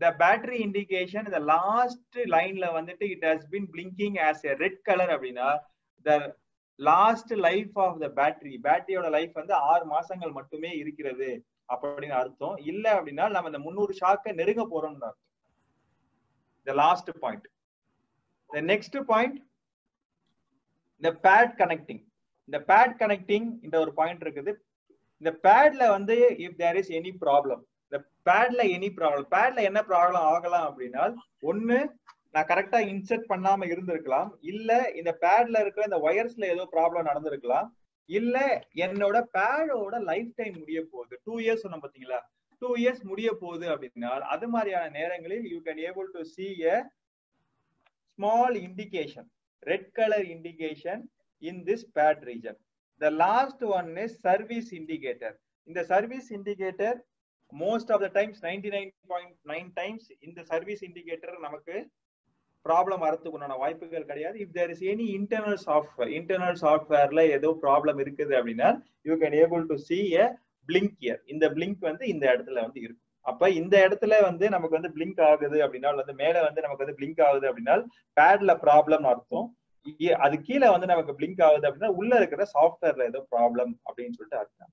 the battery indication the last line la வந்துட்டு it has been blinking as a red color அப்படினா the last life of the batteryயோட லைஃப் வந்து 6 மாசங்கள் மட்டுமே இருக்கிறது அப்படின்னு அர்த்தம். இல்ல அப்படினா நம்ம இந்த 300 ஷாக்க நெருங்க போறோம்னு அர்த்தம். the last point. The next point, the pad connecting. The pad connecting இந்த ஒரு பாயிண்ட் இருக்குது. இந்த பேட்ல வந்து if there is any problem, the padல any problem, padல என்ன ப்ராப்ளம் ஆகலாம் அப்படின்னா ஒன்னு நான் கரெக்டா இன்சர்ட் பண்ணாம இருந்திருக்கலாம், இல்ல இந்த பேட்ல இருக்கிற இந்த வயர்ஸ்ல ஏதோ ப்ராப்ளம் நடந்திருக்கலாம், இல்ல என்னோட பேடோட லைஃப் டைம் முடிய போகுது 2 இயர்ஸ் சொன்ன பாத்தீங்களா 2 இயர்ஸ் முடிய போகுது அப்படின்னா அது மாதிரியான நேரங்களில் you can able to see a small indication, red color indication in this pad region. The last one is service indicator. In the service indicator, most of the times 99.9 times in the service indicator நமக்கு problem வரதுக்குண்டான வாய்ப்புகள் கிடையாது. if there is any internal softwareல ஏதோ problem இருக்குது அப்படின்னா you can able to see a blink here. இந்த blink வந்து இந்த இடத்துல வந்து இருக்கும். அப்ப இந்த இடத்துல வந்து நமக்கு வந்து blink ஆகுது அப்படின்னா வந்து மேல வந்து நமக்கு வந்து blink ஆகுது அப்படின்னா பேட்ல ப்ராப்ளம் அர்த்தம். அது கீழே வந்து நமக்கு பிளிங்க் ஆகுது அப்படின்னா உள்ள இருக்கிற சாஃப்ட்வேர்ல ஏதோ ப்ராப்ளம் அப்படின்னு சொல்லிட்டு அர்த்தம்.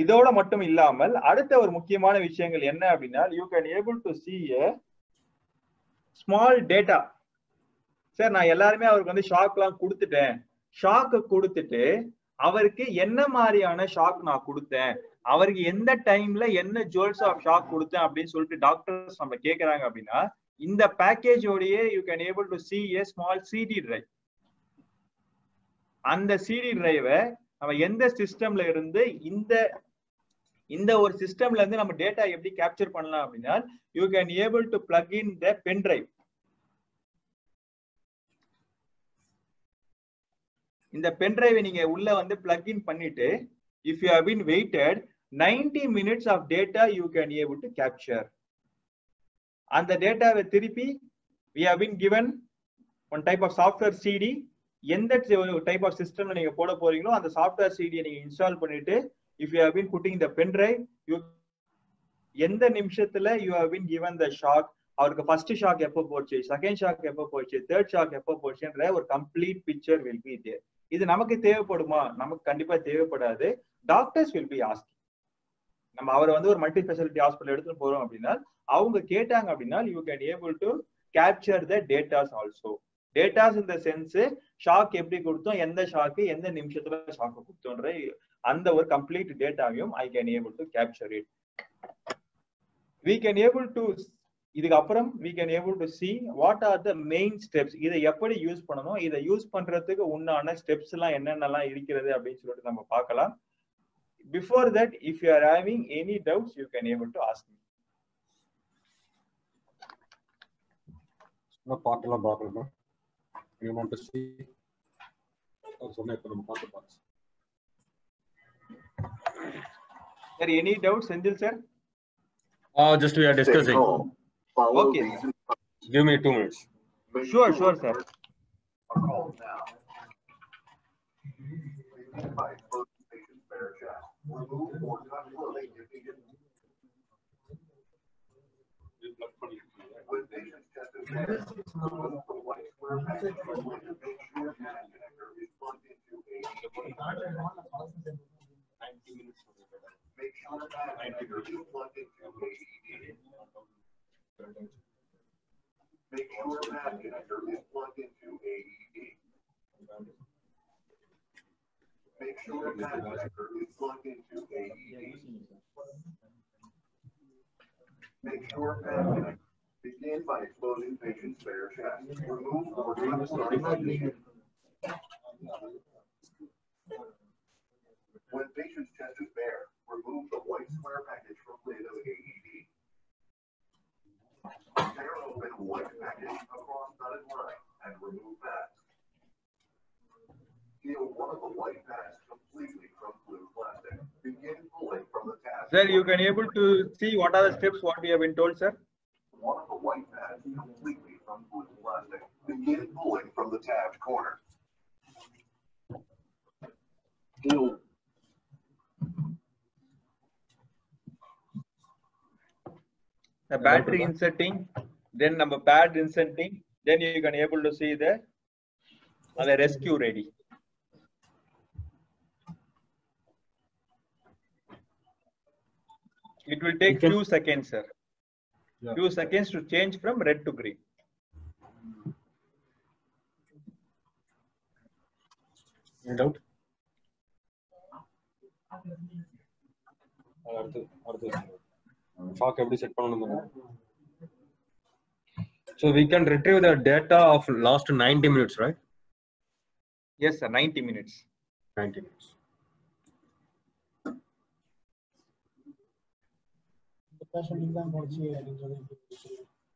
இதோட மட்டும் இல்லாமல் அடுத்த ஒரு முக்கியமான விஷயங்கள் என்ன அப்படின்னா you can able to see a small data. Sir நான் எல்லாருமே அவருக்கு வந்து ஷாக்லாம் கொடுத்துட்டேன், ஷாக்கு கொடுத்துட்டு அவருக்கு என்ன மாதிரியான ஷாக் நான் கொடுத்தேன், அவருக்கு எந்த டைம்ல என்ன ஜோல்ஸ் ஆஃப் ஷாக் கொடுத்தேன் அப்படின்னு சொல்லிட்டு டாக்டர்ஸ் நம்ம கேட்கறாங்க அப்படின்னா இந்த பேக்கேஜோடயே you can able to see a small CD drive. அந்த CD டிரைவை நம்ம எந்த சிஸ்டம்ல இருந்து இந்த ஒரு சிஸ்டம்ல இருந்து நம்ம டேட்டா எப்படி கேப்சர் பண்ணலாம் அப்படின்னா you can able to plug in the pen drive. இந்த பென் டிரைவை நீங்க உள்ள வந்து plug in பண்ணிட்டு if you have been waited 90 minutes of data you can able to capture. அந்த டேட்டாவை திருப்பி we have been given one type of software CD. எந்த type of சிஸ்டம்ல நீங்க போட போறீங்களோ அந்த சாஃப்ட்வேர் சிடியை நீங்க இன்ஸ்டால் பண்ணிட்டு if you have been putting the pen drive எந்த நிமிஷத்துல you have been given the shock, அவருக்கு ஃபர்ஸ்ட் ஷாக் எப்போ போச்சு, செகண்ட் ஷாக் எப்போ போச்சு, தேர்ட் ஷாக் எப்போ போச்சுன்ற ஒரு complete picture will be there. இது நமக்கு தேவைப்படுமா? நமக்கு கண்டிப்பா தேவைப்படாது. Doctors will be asking. நம்ம அவரை வந்து ஒரு மல்டி ஸ்பெஷாலிட்டி ஹாஸ்பிட்டல் எடுத்துட்டு போறோம் அப்படின்னா அவங்க கேட்டாங்க அப்படின்னா you can able to capture the datas also. datas in the sense shock எப்படி கொடுத்தோம், எந்த ஷாக்கு எந்த நிமிஷத்துல ஷாக் கொடுத்தோன்ற அந்த ஒரு கம்ப்ளீட் டேட்டாவையும் I can able to capture it. We can able to இதுக்கு அப்புறம் we can able to see what are the main steps. இதை எப்படி யூஸ் பண்ணணும், இதை யூஸ் பண்றதுக்கு உண்டான ஸ்டெப்ஸ் எல்லாம் என்னென்னலாம் இருக்கிறது அப்படின்னு சொல்லிட்டு நம்ம பார்க்கலாம். Before that, if you are having any doubts, you can able to ask me.
No part la baakala. You want to see? Also, na ipo part box.
Sir, any doubts, Senthil sir?
Just we are discussing.
Okay.
Give me 2 minutes.
Sure, sir.
Remove or cut clothing if needed. When patient's chest is bare, remove the white square package from which a make sure pad connector is plugged into a ED.
90 minutes.
Make sure pad connector is plugged into a ED. Make sure pad connector is plugged into a ED. Make sure pad connector is plugged into AED. Make sure pad connector. Begin by exposing patient's bare chest. Remove or cut clothing. When patient's chest is bare, remove the white square package from lid of AED. Tear open white package across dotted line and remove pads. Peel one of the white pads completely from blue plastic.
Sir, you can able to see what are the steps what we have been told, sir.
One of the white pads completely from blue plastic. Begin pulling from the tabbed corner.
The battery inserting, then number pad inserting, then you can able to see the rescue ready. It will take few seconds, sir.
Yeah.
Few seconds to change from red to green.
Any doubt? So we can retrieve the data of last 90 minutes, right?
Yes, sir. 90 minutes.
90 minutes.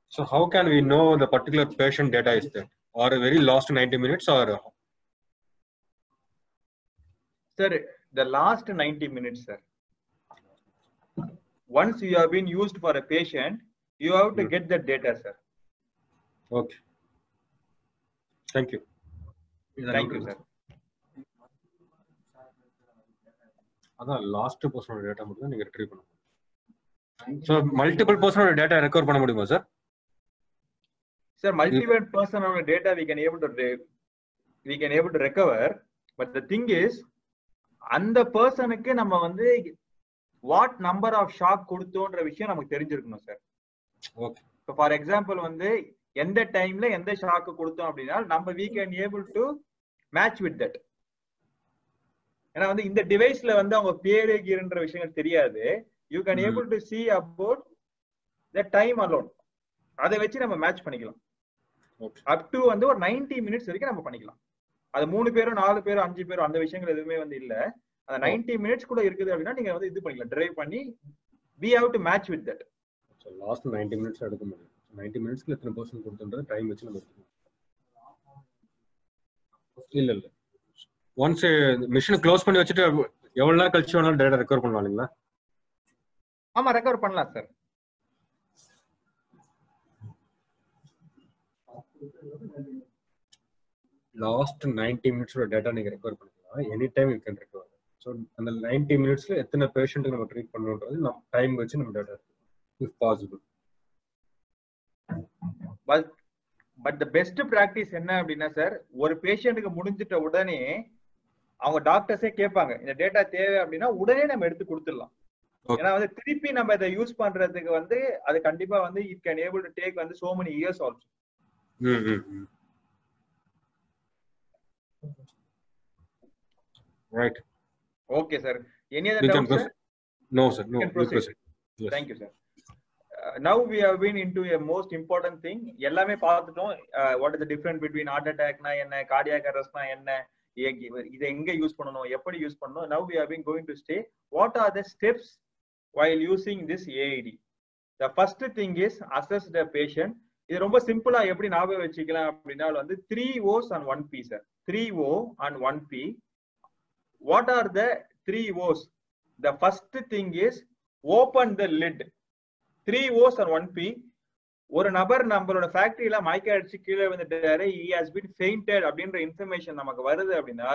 So how can we know the particular patient data is there, or very last 90 minutes, or?
Sir, the last 90 minutes, sir. Once you have been used for a patient, you have to get the data, sir.
Okay. Thank you.
Thank you, sir.
அதான் last பர்சனோட data மட்டும் தான் நீங்க retrieve பண்ணணும். So multiple personal data recover பண்ண முடியுமா sir?
Sir, multiple personal data we can able to recover, but the thing is அந்த பர்சனுக்கு நம்ம வந்து வாட் நம்பர் ஆஃப் ஷாக் கொடுத்தோன்ற விஷயம் நமக்கு தெரிஞ்சிருக்கணும் சார்.
ஓகே.
இப்போ ஃபார் எக்ஸாம்பிள் வந்து எந்த டைம்ல எந்த ஷாக் கொடுத்தோம் அப்படின்னா நம்ம we can able to match with that. ஏன்னா வந்து இந்த டிவைஸ்ல வந்து அவங்க பேரு கீருன்ற விஷயங்கள் தெரியாது. You can able to see about the time alone. அதை வச்சு நம்ம மேட்ச் பண்ணிக்கலாம். அப் டு வந்து ஒரு 90 மினிட்ஸ் வரைக்கும் நம்ம பண்ணிக்கலாம். அது 3 பேரும் 4 பேரும் 5 பேரும் அந்த விஷயங்கள் எதுவுமே வந்து இல்ல. அந்த 90 மினிட்ஸ் கூட இருக்குது அப்படின்னா நீங்க வந்து இது பண்ணிக்கலாம், டிரைவ் பண்ணி we have to match with that.
So last 90 minutes எடுக்க முடியும். 90 மினிட்ஸ்ல எத்தனை பர்சன்ட் கொடுத்தோம்ன்றது டைம் வச்சு நம்ம எடுக்கணும். இல்ல ஒன்ஸ் மிஷினை க்ளோஸ் பண்ணி வச்சுட்டு எவ்வளவு நேரம் கழிச்சு வேணாலும் டேட்டா ரெக்கவர் பண்ணலாம் இல்லைங்களா?
ஆமா, ரெக்கவர் பண்ணலாம் சார்.
லாஸ்ட் 90 மினிட்ஸோட டேட்டா நீங்க ரெக்கவர் பண்ணிக்கலாம். Any time you can recover. So அந்த 90 மினிட்ஸ்ல எத்தனை பேஷண்ட்டுக்கு நம்ம ட்ரீட் பண்ணணுன்றது நம்ம டைம் வச்சு நம்ம data if possible.
But the best practice என்ன அப்படின்னா சார், ஒரு பேஷண்ட்டுக்கு முடிஞ்சிட்ட உடனே அவங்க டாக்டர்ஸே கேட்பாங்க இந்த டேட்டா தேவை அப்படின்னா உடனே நம்ம எடுத்து கொடுத்துடலாம். ஏன்னா வந்து திருப்பி நம்ம இதை யூஸ் பண்றதுக்கு வந்து அது கண்டிப்பா வந்து it can able to take வந்து so many years also.
Right.
Okay, sir. Any other doubts, sir?
No, sir. No.
Proceed. Yes. Thank you, sir. Now we have been into a most important thing. எல்லாமே பார்த்துட்டோம். What is the difference between heart attack na enna, cardiac arrest na enna, இதை எங்க use பண்ணணும், எப்படி use பண்ணணும். Now we have been going to say what are the steps while using this AED. The first thing is assess the patient. இது ரொம்ப சிம்பிளா எப்படி ஞாபகம் வச்சுக்கலாம் அப்படின்னா வந்து 3 O's and 1 P, sir. 3 O and 1 P. What are the 3 O's? The first thing is open the lid. 3 O's and 1 P. ஒரு நபர் நம்மளோட ஃபேக்டரியில மயக்க அடிச்சு கீழே வந்துட்டாரு, he has been fainted அப்படின்ற இன்ஃபர்மேஷன் நமக்கு வருது அப்படின்னா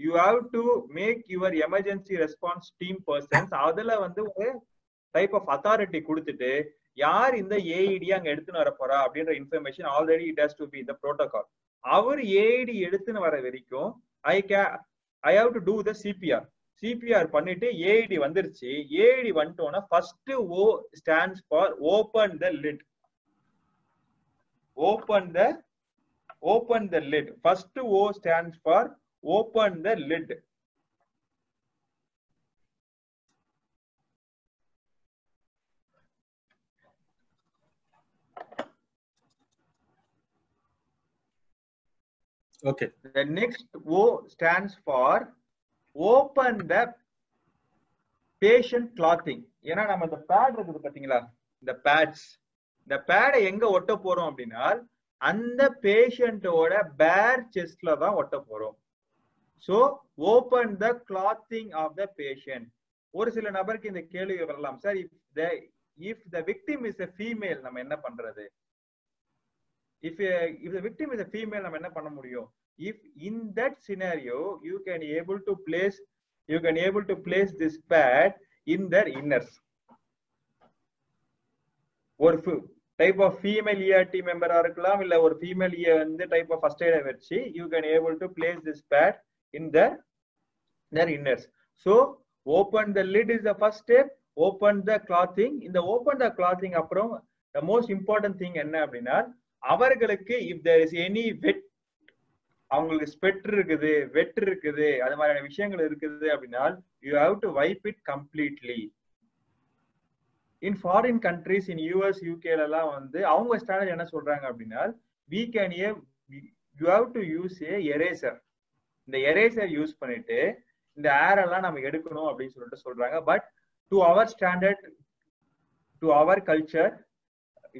you have to make your emergency response team persons அதுல வந்து ஒரு டைப் ஆஃப் அத்தாரிட்டி கொடுத்துட்டு யார் இந்த ஏஇடி அங்க எடுத்துன்னு வர போறா அப்படின்ற information already it has to be இந்த ப்ரோட்டோகால். அவர் ஏஇடி எடுத்துன்னு வர வரைக்கும் I have to do the CPR பண்ணிட்டு ஏஇடி வந்துருச்சு. ஏஇடி வந்துட்டோம்னா first O stands for open the lid. Open the lid. First O stands for open the lid.
Okay.
The next O stands for open the patient clothing. ஏன்னா நம்ம இந்த bad இருக்குது பாத்தீங்களா, இந்த bats, இந்த பேடை எங்க ஒட்ட போறோம் அப்படின்னா அந்த பேஷண்டோட பேர் செஸ்ட்ல தான் ஒட்ட போறோம். So open the clothing of the patient. ஒரு சில நபருக்கு இந்த கேள்வி வரலாம் sir, if the victim is a female நம்ம என்ன பண்றது? If the victim is a female நம்ம என்ன பண்ண முடியும்? If in that scenario you can able to place this pad in their inners. ஒரு type of female ERT member இருக்கலாம், இல்ல ஒரு female வந்து type of first aid வச்சு you can able to place this pad in their inners. So open the lid is the first step. Open the clothing. இந்த open the clothing அப்புறம் the most important thing என்ன அப்படின்னா, அவர்களுக்கு if there is any wet, அவங்களுக்கு sweat இருக்குது, வெட் இருக்குது, அது மாதிரியான விஷயங்கள் இருக்குது அப்படின்னா you have to wipe it completely. In foreign countries, in US, UK எல்லாம் வந்து அவங்க ஸ்டாண்டர்ட் என்ன சொல்றாங்க அப்படின்னா, you have to use a eraser. இந்த eraser யூஸ் பண்ணிட்டு இந்த ஏர் எல்லாம் நம்ம எடுக்கணும் அப்படின்னு சொல்லிட்டு சொல்றாங்க. But to our standard, to our culture,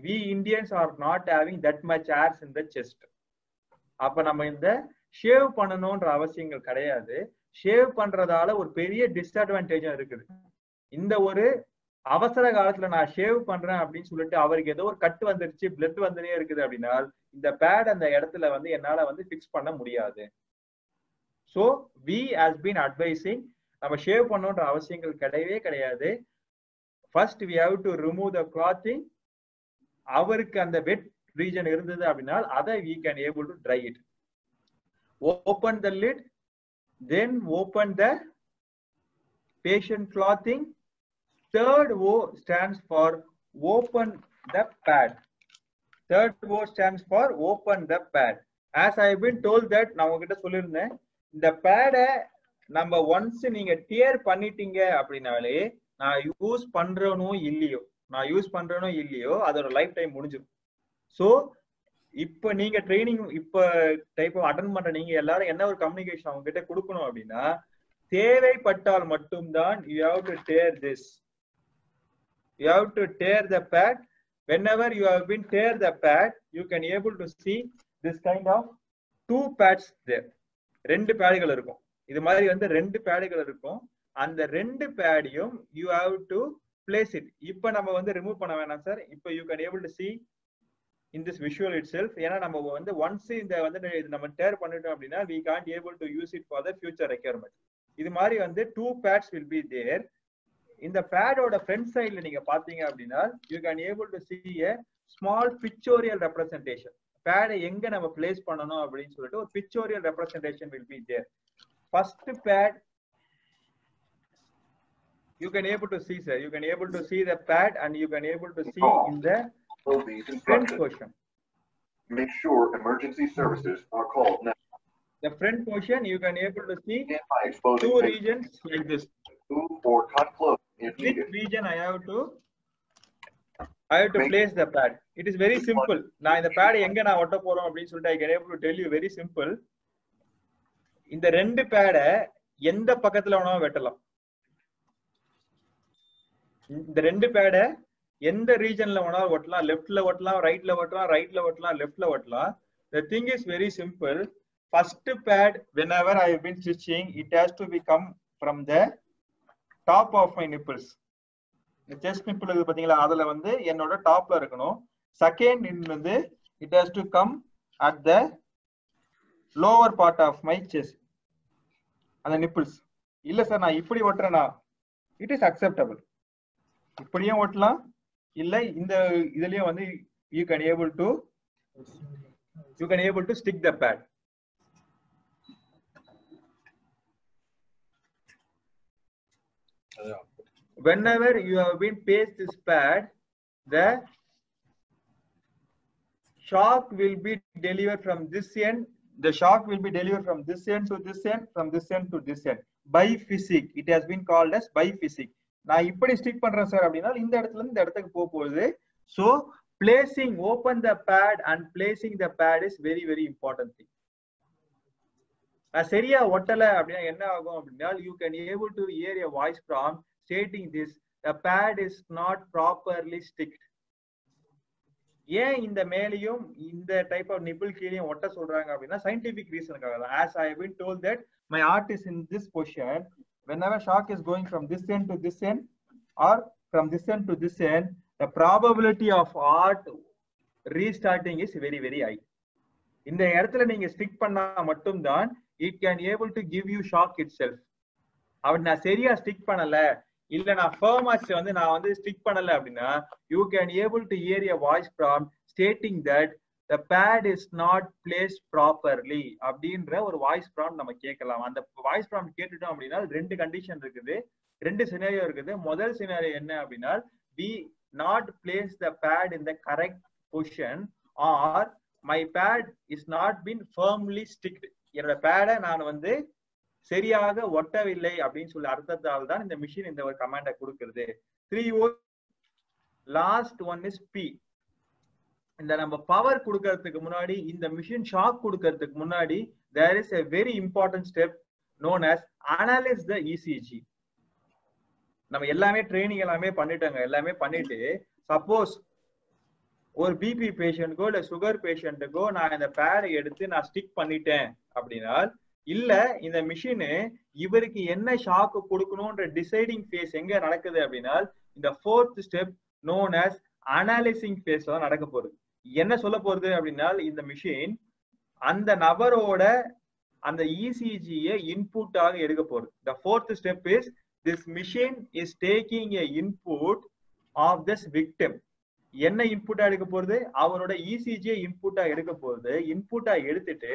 we Indians are not having that much hairs in the chest. அப்ப நம்ம இந்த ஷேவ் பண்ணணும்ன்ற அவசியங்கள் கிடையாது. ஷேவ் பண்றதால ஒரு பெரிய டிஸ்அட்வான்டேஜும் இருக்குது. இந்த ஒரு அவசர காலத்துல நான் ஷேவ் பண்றேன் அப்படின்னு சொல்லிட்டு அவருக்கு ஏதோ ஒரு கட்டு வந்துருச்சு, பிளட் வந்துனே இருக்குது அப்படின்னா இந்த பேட் அந்த இடத்துல வந்து என்னால வந்து பிக்ஸ் பண்ண முடியாது. So we has been advising நம்ம ஷேவ் பண்ணணும்ன்ற அவசியங்கள் கிடையவே கிடையாது. First we have to remove the clothing. அவருக்கு அந்த வெட் ரீஜன் இருந்தது அப்படின்னா அதை we can able to dry it. Open the lid, then open the patient clothing. Third O stands for open the pad. Third O stands for open the pad. As I have been told that நான் உங்ககிட்ட சொல்லியிருந்தேன், இந்த பேடை நம்ம once நீங்க dear பண்ணிட்டீங்க அப்படின்னாலே நான் யூஸ் பண்றனோ இல்லையோ அதோட லைஃப் டைம் முடிஞ்சிடும். ஸோ இப்ப நீங்க ட்ரைனிங் இப்ப டைப் அட்டன் பண்ற நீங்க எல்லாரும் என்ன ஒரு கம்யூனிகேஷன் அவங்க கிட்ட கொடுக்கணும் அப்படின்னா, தேவைப்பட்டால் மட்டும்தான் you have to tear this. You have to tear the pad. Whenever you have been tear the pad, you can able to see this kind of two pads there. ரெண்டு பேடுகள் இருக்கும். இது மாதிரி வந்து ரெண்டு பேடுகள் இருக்கும். அந்த ரெண்டு பேடையும் you have to place it. இப்ப நம்ம வந்து ரிமூவ் பண்ண வேணாம் சார். இப்ப you can able to see in this visual itself. ஏன்னா நம்ம வந்து ஒன்ஸ் இந்த வந்து நம்ம டேர் பண்ணிட்டோம் அப்படின்னா we can't able to use it for the future requirement. இது மாதிரி வந்து two pads will be there. இந்த பேடோட ஃப்ரண்ட் சைடுல நீங்க பாத்தீங்க அப்படின்னா you can able to see a small pictorial representation. பேடை எங்க நம்ம பிளேஸ் பண்ணணும் அப்படின்னு சொல்லிட்டு ஒரு pictorial representation will be there. First pad you can able to see, sir. You can able to see the pad and you can able to see in the front portion.
Make sure emergency services are called now.
The front portion you can able to see two regions like this.
Or cut close if
Which
needed.
region I have to place the pad. It is very simple. நான் இந்த pad எங்க நான் ஒட்ட போறோம் அப்படின்னு சொல்லிட்டு I can able to tell you very simple. இந்த ரெண்டு பேடை எந்த பக்கத்துல வேணாலும் வெட்டலாம். இந்த ரெண்டு பேடை எந்த ரீஜன்ல வேணாலும் ஒட்டலாம். லெஃப்ட்ல ஒட்டலாம், ரைட்ல ஒட்டலாம், லெஃப்ட்ல ஒட்டலாம். The thing is very simple. First pad, whenever I have been stitching, it has to become from the top of my nipples. The chest nipple இருக்கு பாத்தீங்களா, அதுல வந்து என்னோட டாப்ல இருக்கணும். செகண்ட் வந்து it has to come at the lower part of my chest. அந்த nipples. இல்ல சார் நான் இப்படி ஒட்டுறேனா, it is acceptable. இப்படியும் ஒட்டலாம், இல்ல இந்த இதுலயும் வந்து you can able to stick the pad. Whenever you have been placed this pad, the shock will be delivered from this end. The shock will be delivered from this end to this end, from this end to this end. Biphasic. It has been called as biphasic. நான் இப்படி stick பண்றேன் sir அப்படின்னா இந்த இடத்துல இருந்து இந்த இடத்துக்கு போகுது. So placing, open the pad and placing the pad is very very important thing. நான் சரியா ஒட்டல அப்படின்னா என்ன ஆகும் அப்படின்னா you can able to hear a voice prompt stating this: the pad is not properly sticked. ஏன் இந்த மேலையும் இந்த டைப் ஆஃப் நிப்பிள் கீழையும் ஒட்ட சொல்றாங்க அப்படின்னா சயின்டிபிக் ரீசனுக்காக தான். As I have been told that my art is in this position, whenever shock is going from this end to this end or from this end to this end, the probability of heart restarting is very very high. இந்த இடத்துல நீங்க stick பண்ணா மட்டும்தான் it can able to give you shock itself. அவன் நான் சரியா stick பண்ணல, இல்ல நான் ஃபர்மாஸ் வந்து நான் வந்து ஸ்டிக் பண்ணல அப்படின்னா you can able to hear a voice prompt stating that the pad is not placed properly அப்படின்ற ஒரு வாய்ஸ் ப்ராம்ப்ட் நம்ம கேட்கலாம். அந்த வாய்ஸ் ப்ராம்ப்ட் கேட்டுட்டோம் அப்படின்னா ரெண்டு கண்டிஷன் இருக்குது, ரெண்டு சினாரியோ இருக்குது. முதல் சினாரியோ என்ன அப்படின்னா we not place the pad in the correct position or my pad is not been firmly sticked. என்னோட பேடை நான் வந்து சரியாக ஒட்டவில்லை அப்படின்னு சொல்லி அர்த்தத்தால் தான் இந்த மிஷின் இந்த ஒரு கமாண்டை கொடுக்கிறது. 3 லாஸ்ட் ஒன் இஸ் P. இந்த நம்ம பவர் கொடுக்கறதுக்கு முன்னாடி, இந்த மிஷின் ஷாக் கொடுக்கறதுக்கு முன்னாடி there is a very important step known as analyze the ECG. நம்ம எல்லாமே ட்ரைனிங் எல்லாமே பண்ணிட்டோங்க, எல்லாமே பண்ணிட்டு சப்போஸ் ஒரு பிபி பேஷண்ட்க்கோ இல்ல சுகர் பேஷண்ட்டுக்கோ நான் இந்த பேடை எடுத்து நான் ஸ்டிக் பண்ணிட்டேன் அப்படின்னா, இல்ல இந்த மிஷினு இவருக்கு என்ன ஷாக்கு கொடுக்கணும்ன்ற டிசைடிங் ஃபேஸ் எங்க நடக்குது அப்படின்னா இந்த 4th step known as analysing phase தான் நடக்க போகுது. என்ன சொல்ல போறது அப்படின்னா இந்த மிஷின் அந்த நபரோட அந்த இசிஜியை இன்புட்டாக எடுக்க போகுது. The 4th step is this machine is taking a input of this victim. என்ன இன்புட்டா எடுக்க போறது? அவரோட இசிஜியை இன்புட்டா எடுக்க போகுது. இன்புட்டா எடுத்துட்டு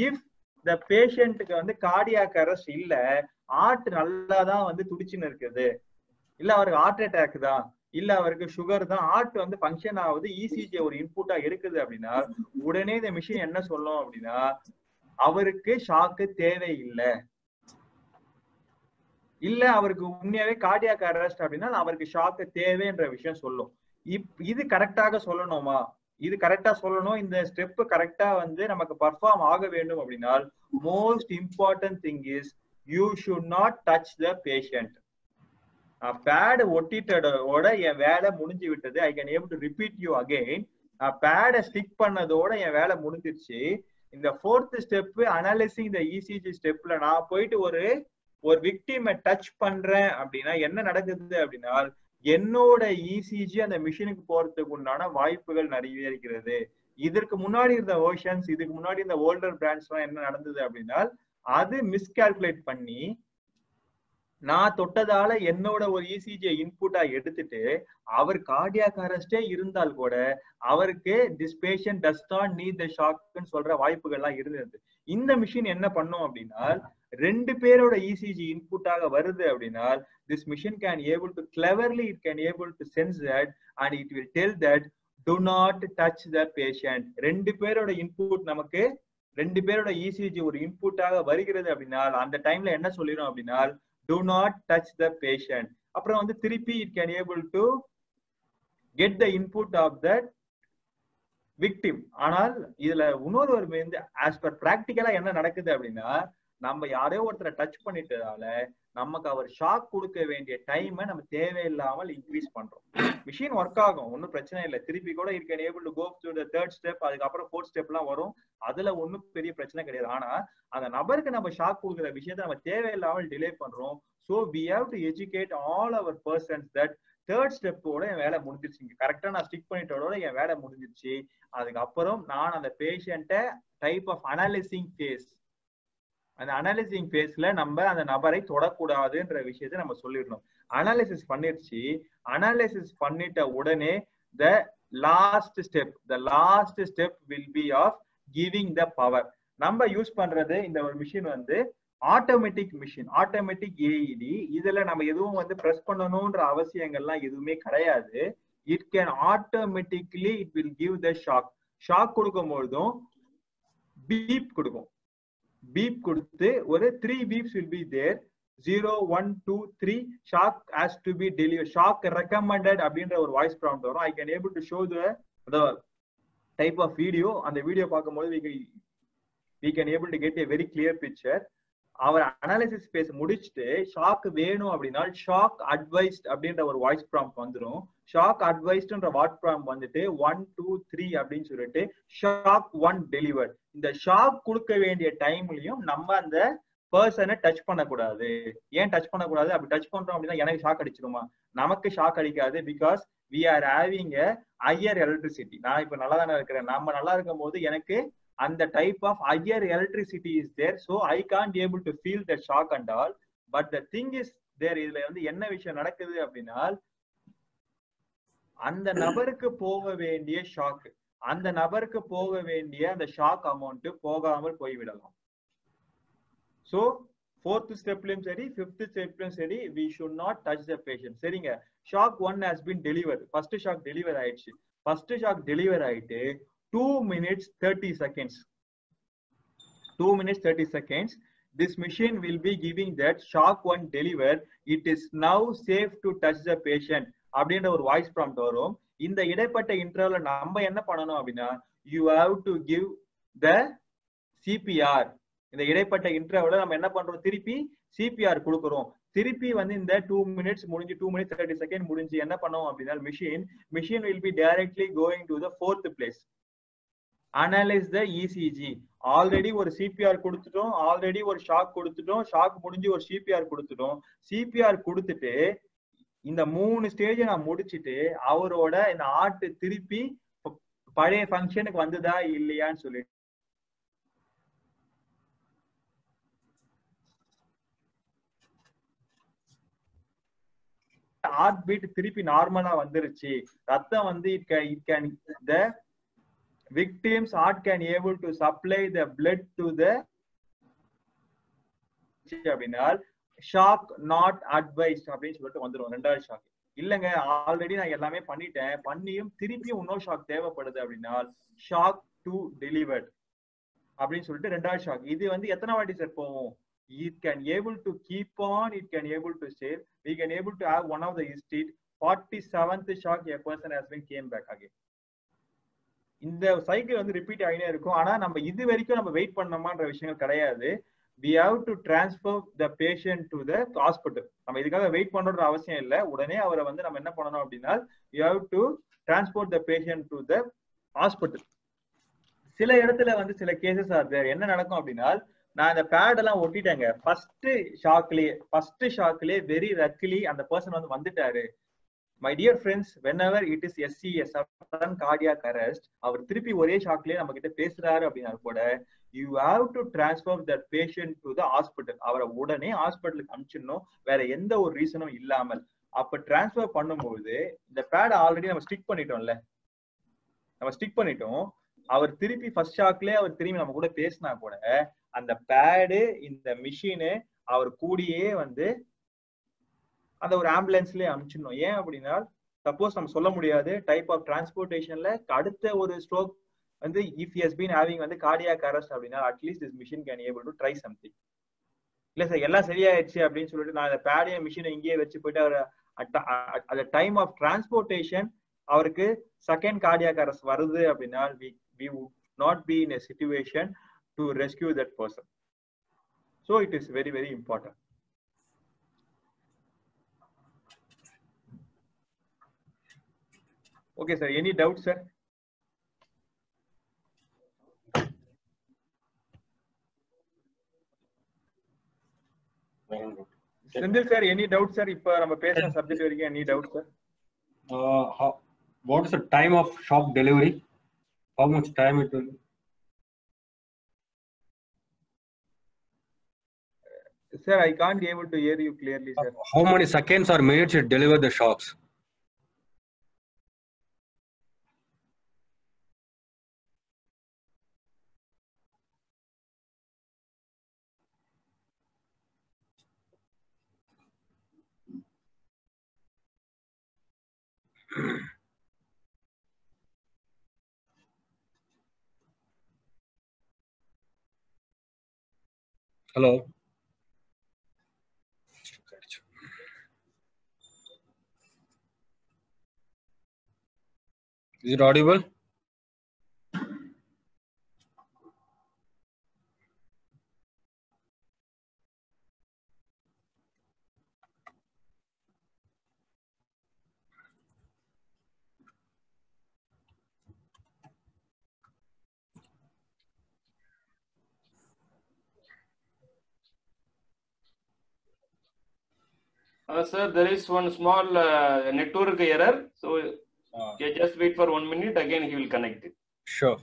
இஃப் the பேஷண்ட்டுக்கு வந்து கார்டியாக் அரெஸ்ட் இல்ல, ஹார்ட் நல்லா தான் வந்து துடிச்சுன்னு இருக்குது, இல்ல அவருக்கு ஹார்ட் அட்டாக் தான், இல்ல அவருக்கு சுகர் தான், ஹார்ட் வந்து ஃபங்க்ஷன் ஆகுது, இசிஜி ஒரு இன்புட்டா எடுக்குது அப்படின்னா உடனே இந்த மிஷின் என்ன சொல்லும் அப்படின்னா அவருக்கு ஷாக்கு தேவையில்லை, இல்ல அவருக்கு உண்மையாவே கார்டியாக் அரெஸ்ட் அப்படின்னா அவருக்கு ஷாக்கு தேவைன்ற விஷயம் சொல்லும். இது கரெக்டாக சொல்லணுமா? இது கரெக்டா சொல்லணும், இந்த ஸ்டெப் கரெக்டா வந்து நமக்கு பர்ஃபார்ம் ஆக வேண்டும் அப்படின்னா most important thing is you should not touch the patient. Pad ஒட்டிட்டதோட என் வேலை முடிஞ்சு விட்டது. I can able to repeat you again. பேடை ஸ்டிக் பண்ணதோட என் வேலை முடிஞ்சிருச்சு. இந்த 4th ஸ்டெப் அனாலிசிங் த இசிஜி ஸ்டெப்ல நான் போயிட்டு ஒரு விக்டிமை டச் பண்றேன் அப்படின்னா என்ன நடக்குது அப்படின்னா என்னோட இசிஜி அந்த மிஷினுக்கு போறதுக்கு உண்டான வாய்ப்புகள் நிறைய இருக்கிறது. இதற்கு முன்னாடி இருந்த வெர்ஷன்ஸ், இதுக்கு முன்னாடி இந்த ஓல்டர் பிராண்ட்ஸ் எல்லாம் என்ன நடந்தது அப்படின்னா அது மிஸ்கால்குலேட் பண்ணி நான் தொட்டதால என்னோட ஒரு இசிஜியை இன்புட்டா எடுத்துட்டு அவர் கார்டியாக் அரெஸ்டே இருந்தால் கூட அவருக்கு this patient does not need the ஷாக்னு சொல்ற வாய்ப்புகள்லாம் இருந்தது. இந்த மிஷின் என்ன பண்ணும் அப்படின்னா 2 பேரோட இசிஜி இன்புட்டாக வருது அப்படின்னா this machine can able to cleverly it can able to sense that and it will tell that do not touch the patient. 2 பேரோட இன்புட் நமக்கு 2 பேரோட இசிஜி ஒரு இன்புட்டாக வருகிறது அப்படின்னா அந்த டைம்ல என்ன சொல்லிடும் அப்படின்னா do not touch the patient. அப்புறம் வந்து திருப்பி it can able to get the input of that victim. ஆனால் இதுல இன்னொரு ஒரு as per practically என்ன நடக்குது அப்படின்னா நம்ம யாரையோ ஒருத்தரை டச் பண்ணிட்டதால நமக்கு அவர் ஷாக் கொடுக்க வேண்டிய டைமை நம்ம தேவையில்லாமல் இன்க்ரீஸ் பண்றோம். மிஷின் ஒர்க் ஆகும், ஒன்னும் பிரச்சனை இல்லை. திருப்பி கூட it can able to go to the 3rd step, அதுக்கப்புறம் 4th ஸ்டெப் எல்லாம் வரும். அதுல ஒன்னும் பெரிய பிரச்சனை கிடையாது. ஆனா அந்த நபருக்கு நம்ம ஷாக் கொடுக்குற விஷயத்த நம்ம தேவையில்லாமல் டிலே பண்றோம். So we have to educate all our persons that 3rd ஸ்டெப்போட என் வேலை முடிஞ்சிருச்சு, கரெக்டா நான் ஸ்டிக் பண்ணிட்டோட என் வேலை முடிஞ்சிருச்சு. அதுக்கப்புறம் நான் அந்த பேஷண்ட்டை டைப் ஆஃப் அனாலிசிங் ஃபேஸ், அந்த அனாலிசிங் ஃபேஸ்ல நம்ம அந்த நபரை தொடக்கூடாதுன்ற விஷயத்த நம்ம சொல்லிடணும். அனாலிசிஸ் பண்ணிருச்சு, அனாலிசிஸ் பண்ணிட்ட உடனே the last step will be of giving the power. நம்ம யூஸ் பண்றது இந்த ஒரு மிஷின் வந்து ஆட்டோமேட்டிக் மிஷின், ஆட்டோமேட்டிக் ஏஇடி. இதுல நம்ம எதுவும் வந்து பிரஸ் பண்ணணும்ன்ற அவசியங்கள்லாம் எதுவுமே கிடையாது. It can automatically it will give the shock. Shock கொடுக்கும் பொழுதும் பீப் கொடுக்கும். பீப் கொடுத்து ஒரு 3 beeps will be there. 0 1 2 3 shock has to be delivered, shock recommended அப்படின்ற ஒரு வாய்ஸ் ப்ராம்ப்ட் வரும். I can able to show the type of video. அந்த video பார்க்கும்போது we can able to get a very clear picture. அவர் analysis phase முடிச்சுட்டு shock வேணும் அப்படின்னா shock advised அப்படின்ற ஒரு வாய்ஸ் ப்ராம்ப்ட் வந்துடும். ஷாக் அட்வைஸ்ட்ன்ற வாட் ப்ராம்ப்ட் வந்துட்டு 1 2 3 அப்படின்னு சொல்லிட்டு ஷாக் 1 டெலிவர்ட். இந்த ஷாக் கொடுக்க வேண்டிய டைம்லயும் நம்ம அந்த பர்சனை டச் பண்ணக்கூடாது. ஏன் டச் பண்ணக்கூடாது? அப்படி டச் பண்றோம் அப்படின்னா எனக்கு ஷாக் அடிச்சிருமா? நமக்கு ஷாக் அடிக்காது. Because we are having a higher electricity. நான் இப்ப நல்லா தானே இருக்கிறேன். நம்ம நல்லா இருக்கும் போது எனக்கு அந்த type of higher electricity is there. So I can't able to feel the shock and all. But the thing is there. இதுல வந்து என்ன விஷயம் நடக்குது அப்படின்னா, அந்த நபருக்கு போக வேண்டிய ஷாக், அந்த நபருக்கு போக வேண்டிய அந்த ஷாக் அமௌண்ட் போகாமல் போய்விடலாம். சோ fourth ஸ்டெப்லயும் சரி, fifth ஸ்டெப்லயும் சரி, we should not touch the patient. சரிங்க, shock 1 has been delivered. First shock deliver ஆயிடுச்சு. ஃபர்ஸ்ட் ஷாக் டெலிவர் ஆயிட்டு 2 minutes 30 seconds. 2 minutes 30 seconds. This machine will be giving that shock 1 delivered. It is now safe to touch the patient. அப்படின்ற ஒரு voice prompt வரும். இந்த இடைப்பட்ட இன்டர்வல்ல நம்ம என்ன பண்ணணும் அப்படின்னா, you have to give the CPR. இந்த இடைப்பட்ட இன்டர்வல்ல நம்ம என்ன பண்றோம்? திருப்பி CPR கொடுக்கிறோம். திருப்பி வந்து இந்த 2 minutes முடிஞ்சு 2 minutes 30 seconds முடிஞ்சு என்ன பண்ணோம் அப்படின்னா, machine will be directly going to the fourth place. Analyze the ECG. Already ஒரு CPR கொடுத்துட்டோம், ஆல்ரெடி ஒரு ஷாக் கொடுத்துட்டோம், ஷாக் முடிஞ்சு ஒரு CPR கொடுத்துட்டோம். CPR கொடுத்துட்டு இந்த 3 ஸ்டேஜ் நான் முடிச்சிட்டு அவரோட இந்த ஆர்ட் திருப்பி பழைய ஃபங்க்ஷனுக்கு வந்ததா இல்லையான்னு சொல்லி ஹார்ட் பீட் திருப்பி நார்மலா வந்துருச்சு. ரத்தம் வந்து it can the victim's heart can able to supply the blood to the அப்படின்னா ஷாக் நாட் அட்வைஸ் அப்படின்னு சொல்லிட்டு வந்துடும். ரெண்டாவது ஷாக் இல்லைங்க, ஆல்ரெடி நான் எல்லாமே பண்ணிட்டேன், பண்ணியும் திருப்பியும் இன்னொரு ஷாக் தேவைப்படுது அப்படின்னா ஷாக் டு டெலிவர்ட் அப்படின்னு சொல்லிட்டு ரெண்டாவது ஷாக். இது வந்து எத்தனை வாட்டி சார் போவோம்? It can able to keep on, it can able to save, we can able to have one of the instant 47th shock a person has been came back again. இந்த cycle வந்து repeat ஆகினே இருக்கும். ஆனா நம்ம இது வரைக்கும் நம்ம wait பண்ணோமான்ற விஷயங்கள் கிடையாது. we have to transfer the patient to the hospital. நம்ம இதுக்காக வெயிட் பண்றோன்ற அவசியம் இல்லை. உடனே அவரை வந்து நம்ம என்ன பண்ணணும் அப்படின்னா, you have to transport the patient to the hospital. சில இடத்துல வந்து சில கேசஸ் ஆர் தேர். என்ன நடக்கும் அப்படின்னா, நான் இந்த பேட் எல்லாம் ஒட்டிட்டேங்க ஃபர்ஸ்ட் ஷாக்லயே வெரி லக்கிலி அந்த பர்சன் வந்து வந்துட்டாரு. My dear friends, whenever it is SCS sudden cardiac arrest, அவர் திருப்பி ஒரே ஷாக்லயே நம்ம கிட்ட பேசுறாரு அப்படின்னா கூட you have to transfer that patient to the hospital. அவரை உடனே ஹாஸ்பிட்டலுக்கு அனுப்பிச்சிடணும், வேற எந்த ஒரு ரீசனும் இல்லாமல். அப்ப டிரான்ஸ்ஃபர் பண்ணும்போது இந்த பேட் ஆல்ரெடி நம்ம ஸ்டிக் பண்ணிட்டோம். அவர் திருப்பி ஃபர்ஸ்ட் ஷாக்லயே அவர் திரும்பி நம்ம கூட பேசினா கூட அந்த பேடு இந்த மிஷினு அவர் கூடியே வந்து அந்த ஒரு ஆம்புலன்ஸ்லயே அனுப்பிச்சிடணும். ஏன் அப்படின்னா, சப்போஸ் நம்ம சொல்ல முடியாது டைப் ஆஃப் டிரான்ஸ்போர்டேஷன்ல அடுத்த ஒரு ஸ்ட்ரோக் வந்து if he has been having வந்து cardiac arrest அப்படின்னா at least this machine can able to try something. இல்ல சார் எல்லாம் சரியாயிடுச்சு அப்படின்னு சொல்லிட்டு நான் அந்த பேடிய மிஷினை இங்கேயே வச்சு போயிட்டு அவர் at the time of transportation அவருக்கு செகண்ட் cardiac arrest வருது அப்படின்னா we would not be in a situation to rescue that person. So it is very very important. Okay sir, any doubts sir? Sendil sir, any doubts sir? இப்ப நம்ம பேசுற subject வரைக்கும் any doubts sir?
What is the time of shock delivery? How much time it will?
Sir, I can't be able to hear you clearly sir.
How many seconds or minutes it deliver the shocks? Hello. Is it audible?
Sir, there is one small network error. So okay, just wait for 1 minute. Again, he will connect it.
Sure.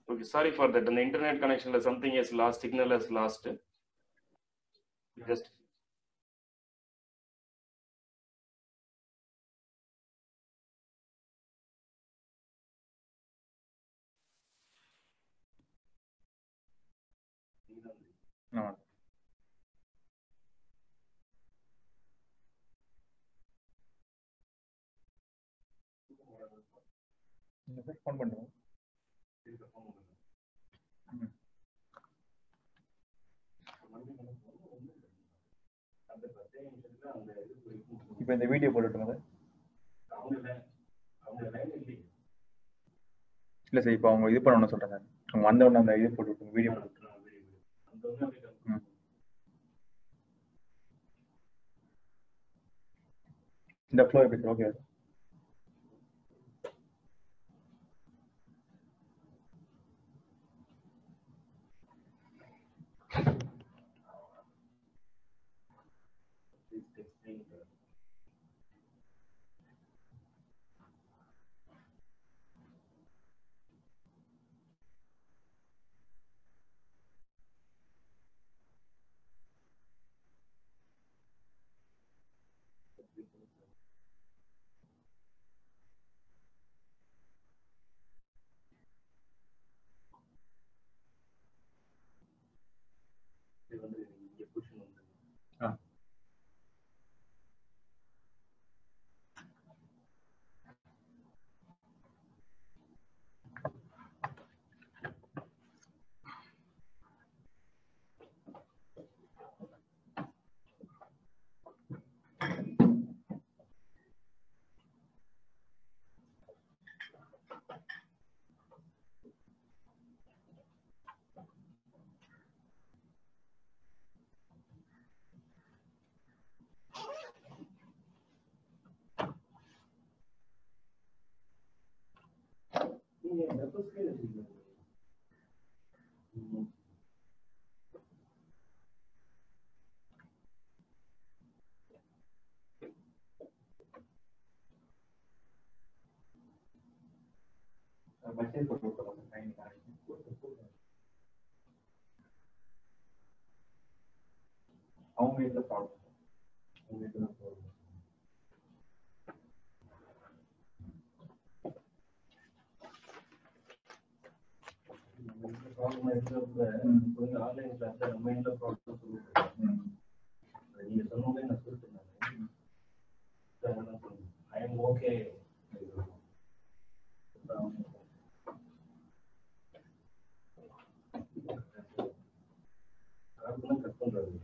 Okay, sorry for that. The internet connection, something is lost. Signal is lost. Just.
No. Phone பண்ணுவோம். இப்போ இந்த video போட்டுட்டுங்க இல்ல sir, இப்போ அவங்க இது பண்ணணும்னு சொல்றேன் sir. அவங்க வந்த உடனே அந்த இது போட்டு வீடியோ போட்டு இந்த ஃப்ளோ எப்படி சார்? ஓகே அவங்க இதுல ப்ராப்ளம் ஆன்லைன் கிளாஸ்ல நம்ம இந்த ப்ராப்ளம் சொல்லுவோம். நீங்க சொன்னோட நான் சொல்லிட்டேன். I am okay. கட் பண்றது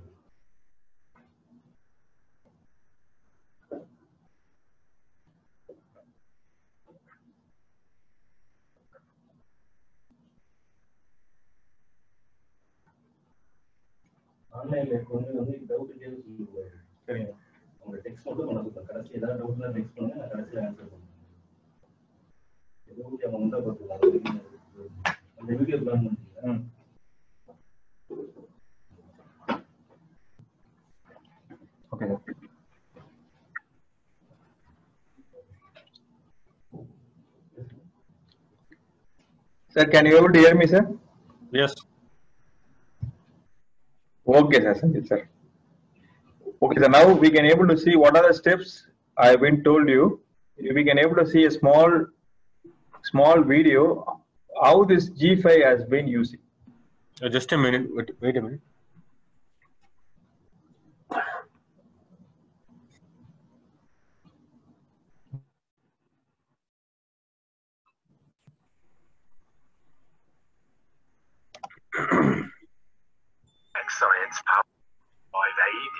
ஆன்லைன்ல கொஞ்சம் வந்து டவுட் கேள்வி சொல்லுவாரு. சரிங்க, உங்க டெக்ஸ்ட் மட்டும் பண்ண கடைசி ஏதாவது டவுட்னா டெக்ஸ்ட் பண்ணுங்க, நான் கடைசியில் ஆன்சர் பண்ணுவேன். எதுவும் அவங்க வந்தா பார்த்துக்கலாம். அந்த வீடியோ பிளான் பண்ணிக்கலாம். Okay sir, can you able to hear me, sir?
Yes.
Okay, sir. Thank you, sir. Okay, so now we can able to see what are the steps I have been told you. We can able to see a small video how this G5 has been using.
Just a minute. Wait a minute.
Science powered by AED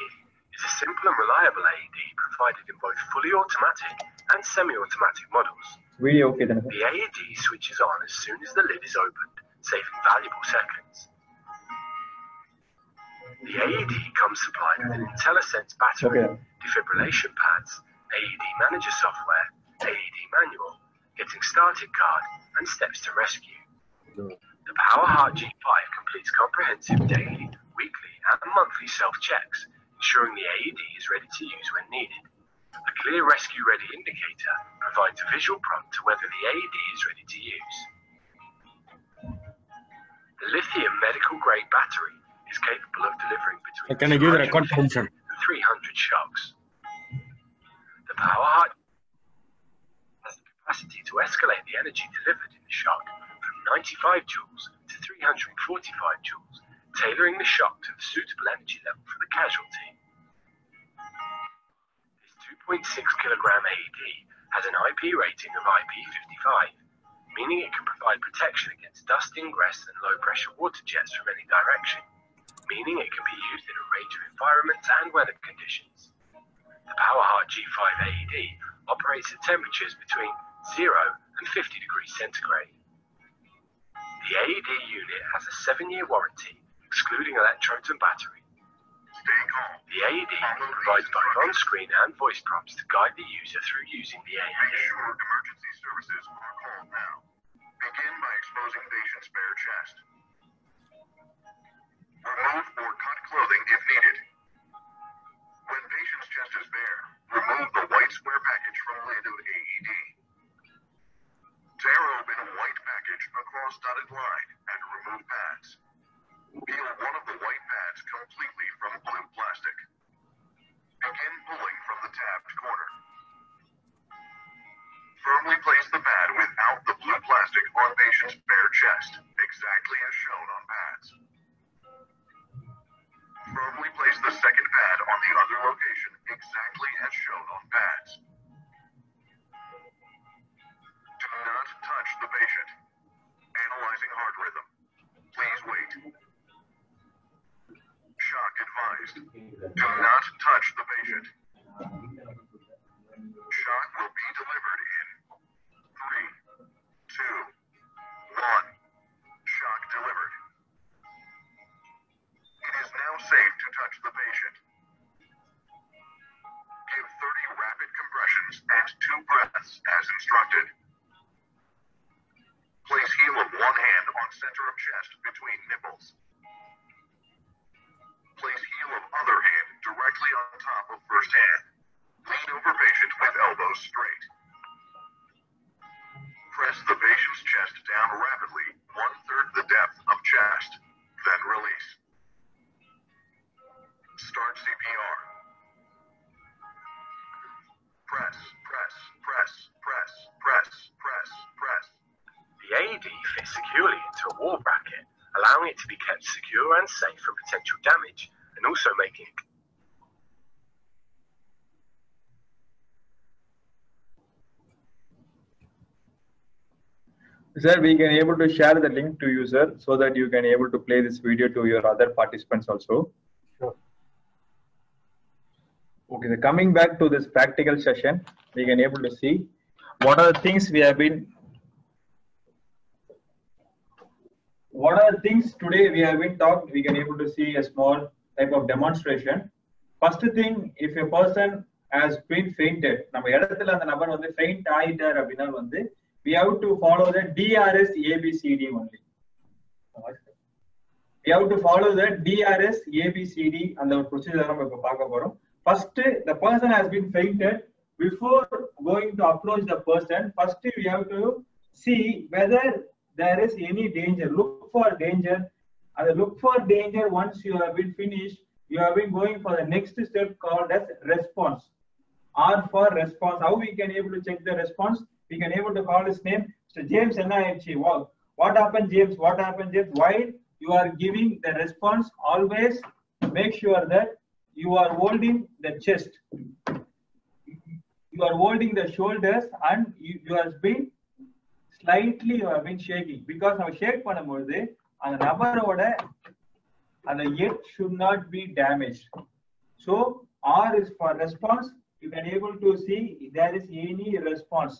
is a simple and reliable AED provided in both fully automatic and semi-automatic models.
Video okay then.
The AED switches on as soon as the lid is opened, saving valuable seconds. The AED comes supplied with an IntelliSense battery, defibrillation pads, AED manager software, AED manual, getting started card, and steps to rescue. The PowerHeart G5 completes comprehensive daily, weekly, and and monthly self-checks, ensuring the AED is ready to use when needed. A clear rescue-ready indicator provides a visual prompt to whether the AED is ready to use. The lithium medical-grade battery is capable of delivering between 250 and 300 shocks. The power heart has the capacity to escalate the energy delivered in the shock from 95 joules to 345 joules, tailoring the shock to the suitable energy level for the casualty. This 2.6 kilogram AED has an IP rating of IP55, meaning it can provide protection against dust ingress and low-pressure water jets from any direction, meaning it can be used in a range of environments and weather conditions. The PowerHeart G5 AED operates at temperatures between 0 and 50 degrees centigrade. The AED unit has a 7-year warranty, excluding electrodes and battery. The AED provides both on-screen and voice prompts to guide the user through using the AED.
Make sure emergency services are called now. Begin by exposing patient's bare chest. Remove or cut clothing if needed. When patient's chest is bare, remove the white square package from lid of AED. Tear open white package across dotted line and remove pads. Peel one of the white pads completely from blue plastic. Begin pulling from the tabbed corner. Firmly place the pad without the blue plastic on patient's bare chest, exactly as shown on pads. Firmly place the second pad on the other location, exactly as shown on pads. Do not touch the patient. Analyzing heart rhythm. Please wait. Shock advised. Do not touch the patient. Shock will be delivered in 3, 2, 1. Shock delivered. It is now safe to touch the patient. Give 30 rapid compressions and 2 breaths as instructed. Place heel of one hand on center of chest between nipples. Place heel of other hand directly on top of first hand. Lean over patient with elbows straight. Press the patient's chest down rapidly, 1/3 the depth of chest. Then release. Start CPR. Press, press, press, press, press, press, press.
The AED fits securely into a wall bracket, allowing it to be kept secure and safe from potential damage, and also making it
Sir, we can able to share the link to you, sir, so that you can able to play this video to your other participants also.
Sure.
Okay, so coming back to this practical session, we can able to see what are the things we have been. What are the things today we have been talked? We can able to see a small type of demonstration. First thing, if a person has been fainted, நம்ம இடத்துல அந்த நபர் வந்து faint ஆயிட்டார் அப்படினா வந்து we have to follow the DRS ABCD only. We have to follow the DRS ABCD and the procedure நம்ம இப்ப பார்க்க போறோம். First, the person has been fainted. Before going to approach the person, first we have to see whether there is any danger. Look for danger. And look for danger. Once you have been finished, you have been going for the next step called as response. R for response. How we can able to check the response? We can able to call his name. So James NIHC. What happened, James? What happened, James? While you are giving the response, always make sure that you are holding the chest. You are holding the shoulders, and you have been slightly you have been shaking, because now shake பண்ணும்போது அந்த நபரோட அந்த head should not be damaged. So R is for response. You can able to see if there is any response.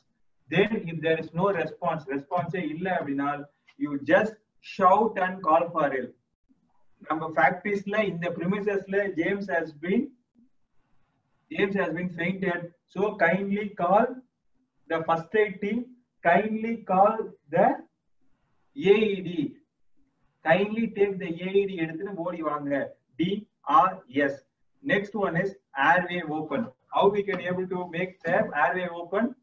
Then if there is no response illa அப்படினா you just shout and call for help. நம்ம practiceல in the premisesல James has been fainted, so kindly call the first aid team, kindly call the AED, kindly take the AED எடுத்துட்டு ஓடி வாங்க. D or yes. Next one is airway open. How we can able to make the airway open?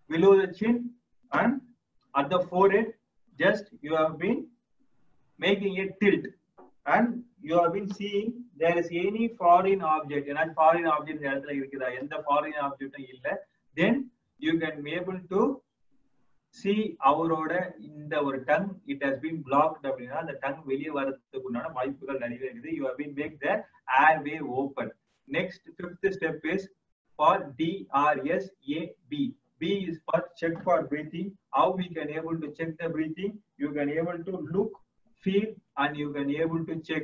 Below the chin and at the forehead, just you have been making a tilt, and you have been seeing there is any foreign object, and foreign object and the foreign object, then you can be able to see our in our tongue, it has been blocked. The tongue you have been make the airway open. Next, fifth step is for DRSAB. B is for check for breathing. How we can able to check the breathing? You can able to look, feel, and you can able to check.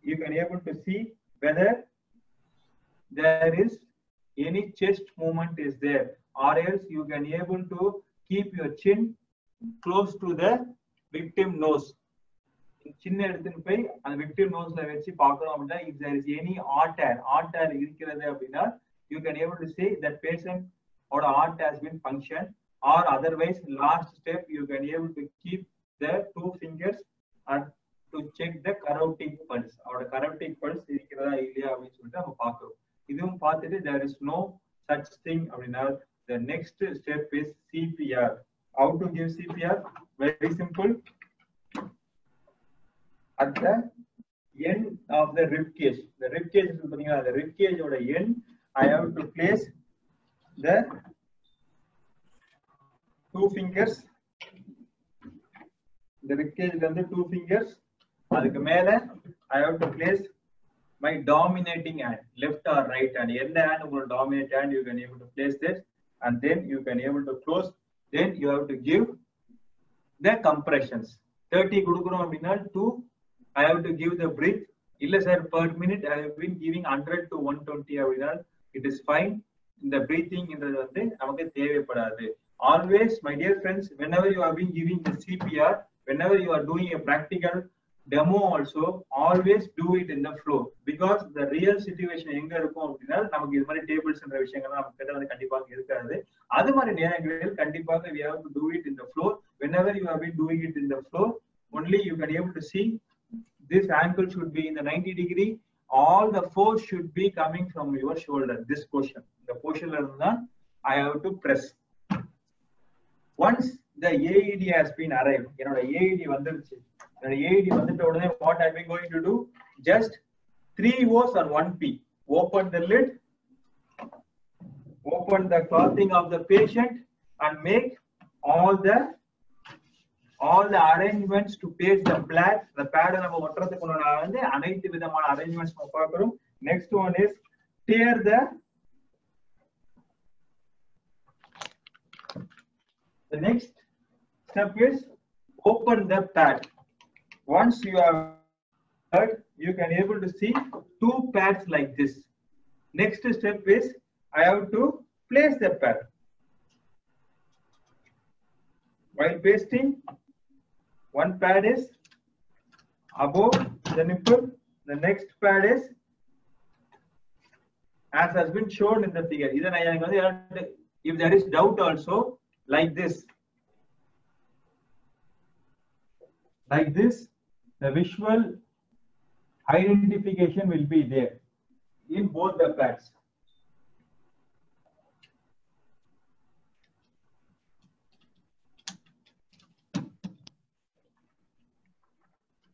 You can able to see whether there is any chest movement is there, or else you can able to keep your chin close to the victim nose. Chin eduthu and victim nose la vechi paakarom appadina, if there is any artery irukkiradhu appadina, you can able to say that patient or heart has been functioned, or otherwise last step you can able to keep the two fingers and to check the carotid pulse. Our carotid pulse irukkiradha illaya appdi solittu nama paakrom. Idhum paathittu there is no such thing appadina. The next step is CPR. How to give CPR? Very simple. At the end of the rib cage, the rib cage is the rib cage or the end, I have to place the two fingers. The rib cage is the two fingers. I have to place my dominating hand, left or right hand. End hand will dominate hand. You can able to place this, and then you can able to close. Then you have to give the compressions. 30 2. I have to give the breath. Per minute I have been giving 100 to 120. It is fine. In the breathing in the always, my dear friends, whenever you have been giving the CPR, whenever you are doing a practical demo also, always do it in the floor, because the real situation enga irukum appadina namakku idhu mari tables and vishayangal namakku ketta vandu kandipaga irukadhu adu mari nerangalil kandipaga we have to do it in the floor. Whenever you have been doing it in the floor, only you can able to see this ankle should be in the 90 degree. All the force should be coming from your shoulder. This portion, the portion I have to press. Once the AED has been arrived, AED vandiruchu. AED vandittu what I am going to do? Just 3 O's and 1 P. Open the lid, open the clothing of the patient, and make all the arrangements to paste the pad. The pad நம்ம ஒட்டறதுக்கு முன்னாடி அனைத்து விதமான arrangements நம்ம பார்க்கிறோம். Next one is tear the next step is open the pad. Once you have heard, you can able to see 2 pads like this. Next step is I have to place the pad. While pasting, one pad is above the nipple, the next pad is as has been shown in the figure. If there is doubt also, like this, the visual identification will be there in both the pads.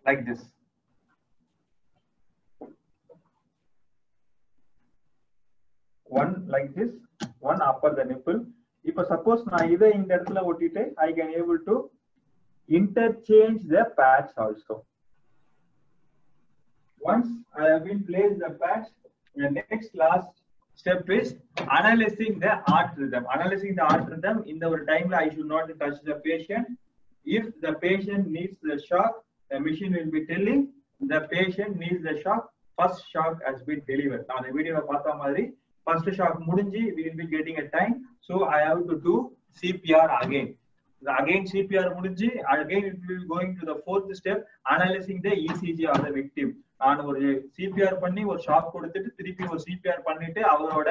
Like this. One like this, one upper the nipple. If suppose na ida in the இடத்துல ஒட்டிட்டு I can able to interchange the pads also. Once I have been placed the pads, the next last step is analyzing the heart rhythm. Analyzing the heart rhythm in the time I should not touch the patient. If the patient needs the shock, the machine will be telling the patient needs the shock. First shock has been delivered. Now the video paatha madri first shock mudinji we will be getting a time, so I have to do CPR again. Again CPR mudinji, again it will be going to the 4th step, analyzing the ECG of the victim. நான் ஒரு CPR பண்ணி ஒரு shock கொடுத்துட்டு திருப்பி ஒரு CPR பண்ணிட்டு அவரோட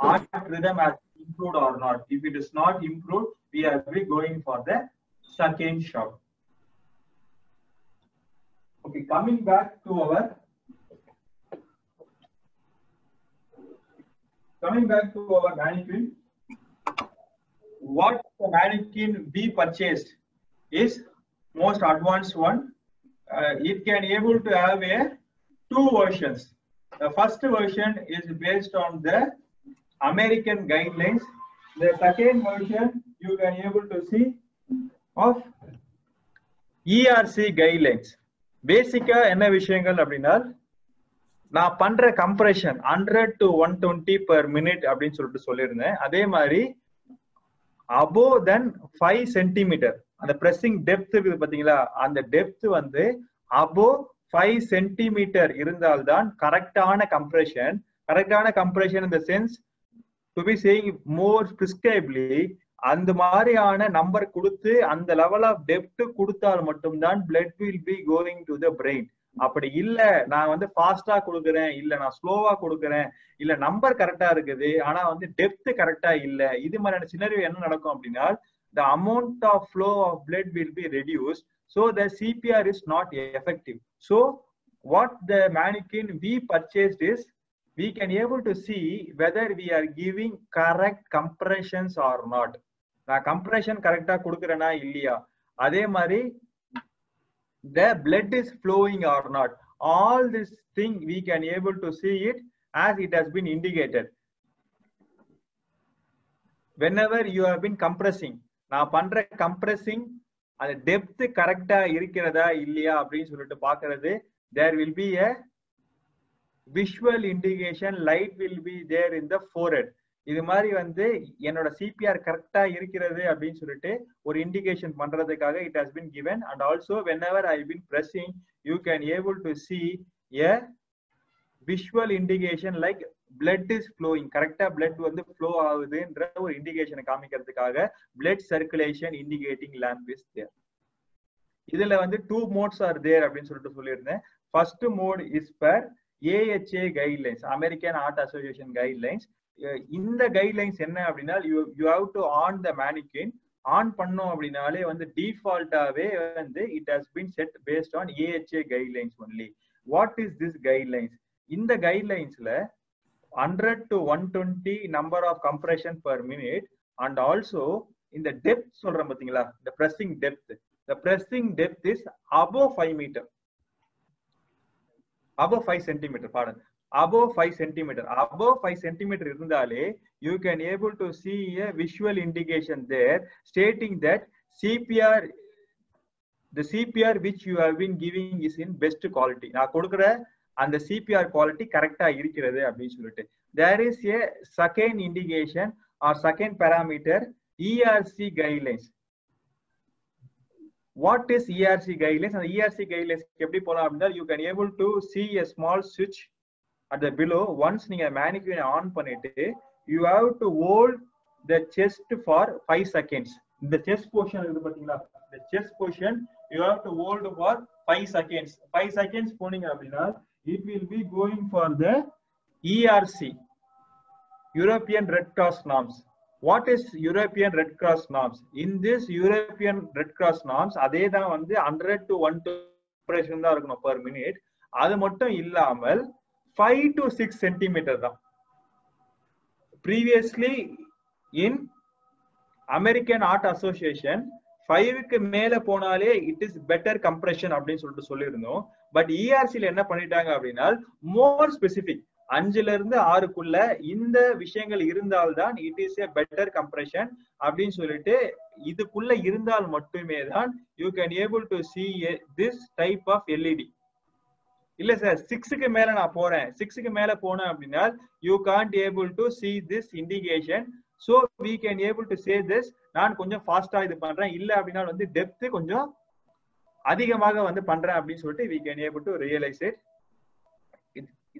heart rhythm has improved or not. If it is not improved, we are going for the second shock. Okay, coming back to our mannequin. What the mannequin we purchased is most advanced one. It can able to have two versions. The first version is based on the American guidelines. The second version you can able to see of ERC guidelines. Basically என்ன விஷயங்கள் அப்படின்னா நான் பண்ற compression 100 to 120 per minute அப்படின்னு சொல்லிட்டு சொல்லியிருந்தேன். அதே மாதிரி above than 5 centimeter அந்த pressing depth இருக்குது பாத்தீங்களா, அந்த depth வந்து above 5 centimeter இருந்தால்தான் கரெக்டான compression in the sense to be saying more prescribly அந்த மாதிரியான நம்பர் கொடுத்து அந்த லெவல் ஆஃப் டெப்த் கொடுத்தால் மட்டும்தான் blood will be going to the brain. அப்படி இல்ல நான் வந்து ஃபாஸ்டா கொடுக்குறேன், இல்ல நான் ஸ்லோவா கொடுக்குறேன், இல்ல நம்பர் கரெக்டா இருக்குது ஆனா வந்து டெப்த் கரெக்டா இல்ல, இது மாதிரியான சினரியோ என்ன நடக்கும் அப்படின்னா the amount of flow of blood will be reduced, so the CPR is not effective. So what the mannequin we purchased is we can able to see whether we are giving correct compressions or not. நான் compression கரெக்டா கொடுக்குறேனா இல்லையா, அதே மாதிரி the blood is flowing or not. All this thing we can able to see it as it has been indicated. Whenever you have been compressing, நான் பண்ற compressing அந்த depth கரெக்டா இருக்கிறதா இல்லையா அப்படின்னு சொல்லிட்டு பார்க்கிறது, there will be a visual indication, light will be there in the forehead. இது மாதிரி வந்து என்னோட சிபிஆர் கரெக்டா இருக்கிறது அப்படின்னு சொல்லிட்டு ஒரு இண்டிகேஷன் பண்றதுக்காக it has been given. And also whenever I been pressing you can able to see a visual indication like blood is flowing, கரெக்டா blood வந்து flow ஆகுதுன்ற ஒரு இண்டிகேஷனை காமிக்கிறதுக்காக blood circulation indicating lamp is there. இதுல வந்து two modes are there அப்படின்னு சொல்லிட்டு சொல்லியிருந்தேன். First mode is per AHA guidelines, American Heart Association guidelines. இந்த கைட்லைன்ஸ் என்ன அப்படின்னா you have to on the mannequin, on பண்ணோம் அப்படின்னாலே வந்து டிஃபால்ட்டாவே வந்து it has been set based on AHA guidelines only. What is this guidelines? இந்த கைட்லைன்ஸ்ல 100 to 120 number of compression per minute and also இந்த depth சொல்றேன் பாத்தீங்களா, the pressing depth is above 5 meter, above 5 centimeter, pardon, above 5 centimeter. Above 5 centimeter இருந்தாலே you can able to see a visual indication there stating that the CPR which you have been giving is in best quality. நான் கொடுக்கிற அந்த CPR quality கரெக்டா இருக்கிறது அப்படின்னு சொல்லிட்டு there is a second indication or second parameter, ERC guidelines. What is ERC guidelines? And ERC guidelines எப்படி போலாம் அப்படின்னா you can able to see a small switch at the below. Once நீங்க mannequin on பண்ணிட்டு you have to hold the chest for 5 seconds. இந்த chest portion இருக்கு பாத்தீங்களா, the chest portion you have to hold for 5 seconds. 5 seconds போனீங்க அப்படின்னா it will be going for the ERC, European Red Cross norms. What is European Red Cross norms? In this European Red Cross norms அதே தான் வந்து 100 to 120 compression தான் இருக்கணும் per minute. அது மட்டும் இல்லாமல் 5 to 6 centimeter தான். Previously in American Heart Association 5க்கு மேல போனாலே it is better compression அப்படின்னு சொல்லிட்டு சொல்லியிருந்தோம். பட் ERCல என்ன பண்ணிட்டாங்க அப்படின்னா more specific, 5ல இருந்து 6க்குள்ள இந்த விஷயங்கள் இருந்தால்தான் it is a better compression அப்படின்னு சொல்லிட்டு இதுக்குள்ள இருந்தால் மட்டுமே தான் you can able to see this type of LED. இல்ல சார் 6க்கு மேல நான் போறேன், 6க்கு மேல போனேன் அப்படின்னா you can't able to see this indication, so we can able to say this நான் கொஞ்சம் ஃபாஸ்டா இது பண்றேன், இல்ல அப்படின்னா வந்து டெப்த் கொஞ்சம் அதிகமாக வந்து பண்றேன் அப்படின்னு சொல்லிட்டு we can able to realize it.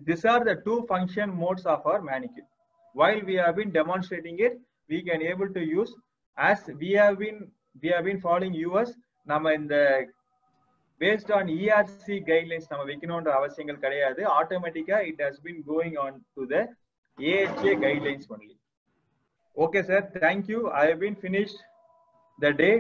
These are the two function modes of our mannequin. While we have been demonstrating it, we can able to use as we have been following US. நம்ம இந்த based on ERC guidelines நம்ம வைக்கணும்ன்ற அவசியங்கள் கிடையாது. ஆட்டோமேட்டிக்கா it has been going on to the AHA guidelines only. Okay sir, thank you. I have been finished the day.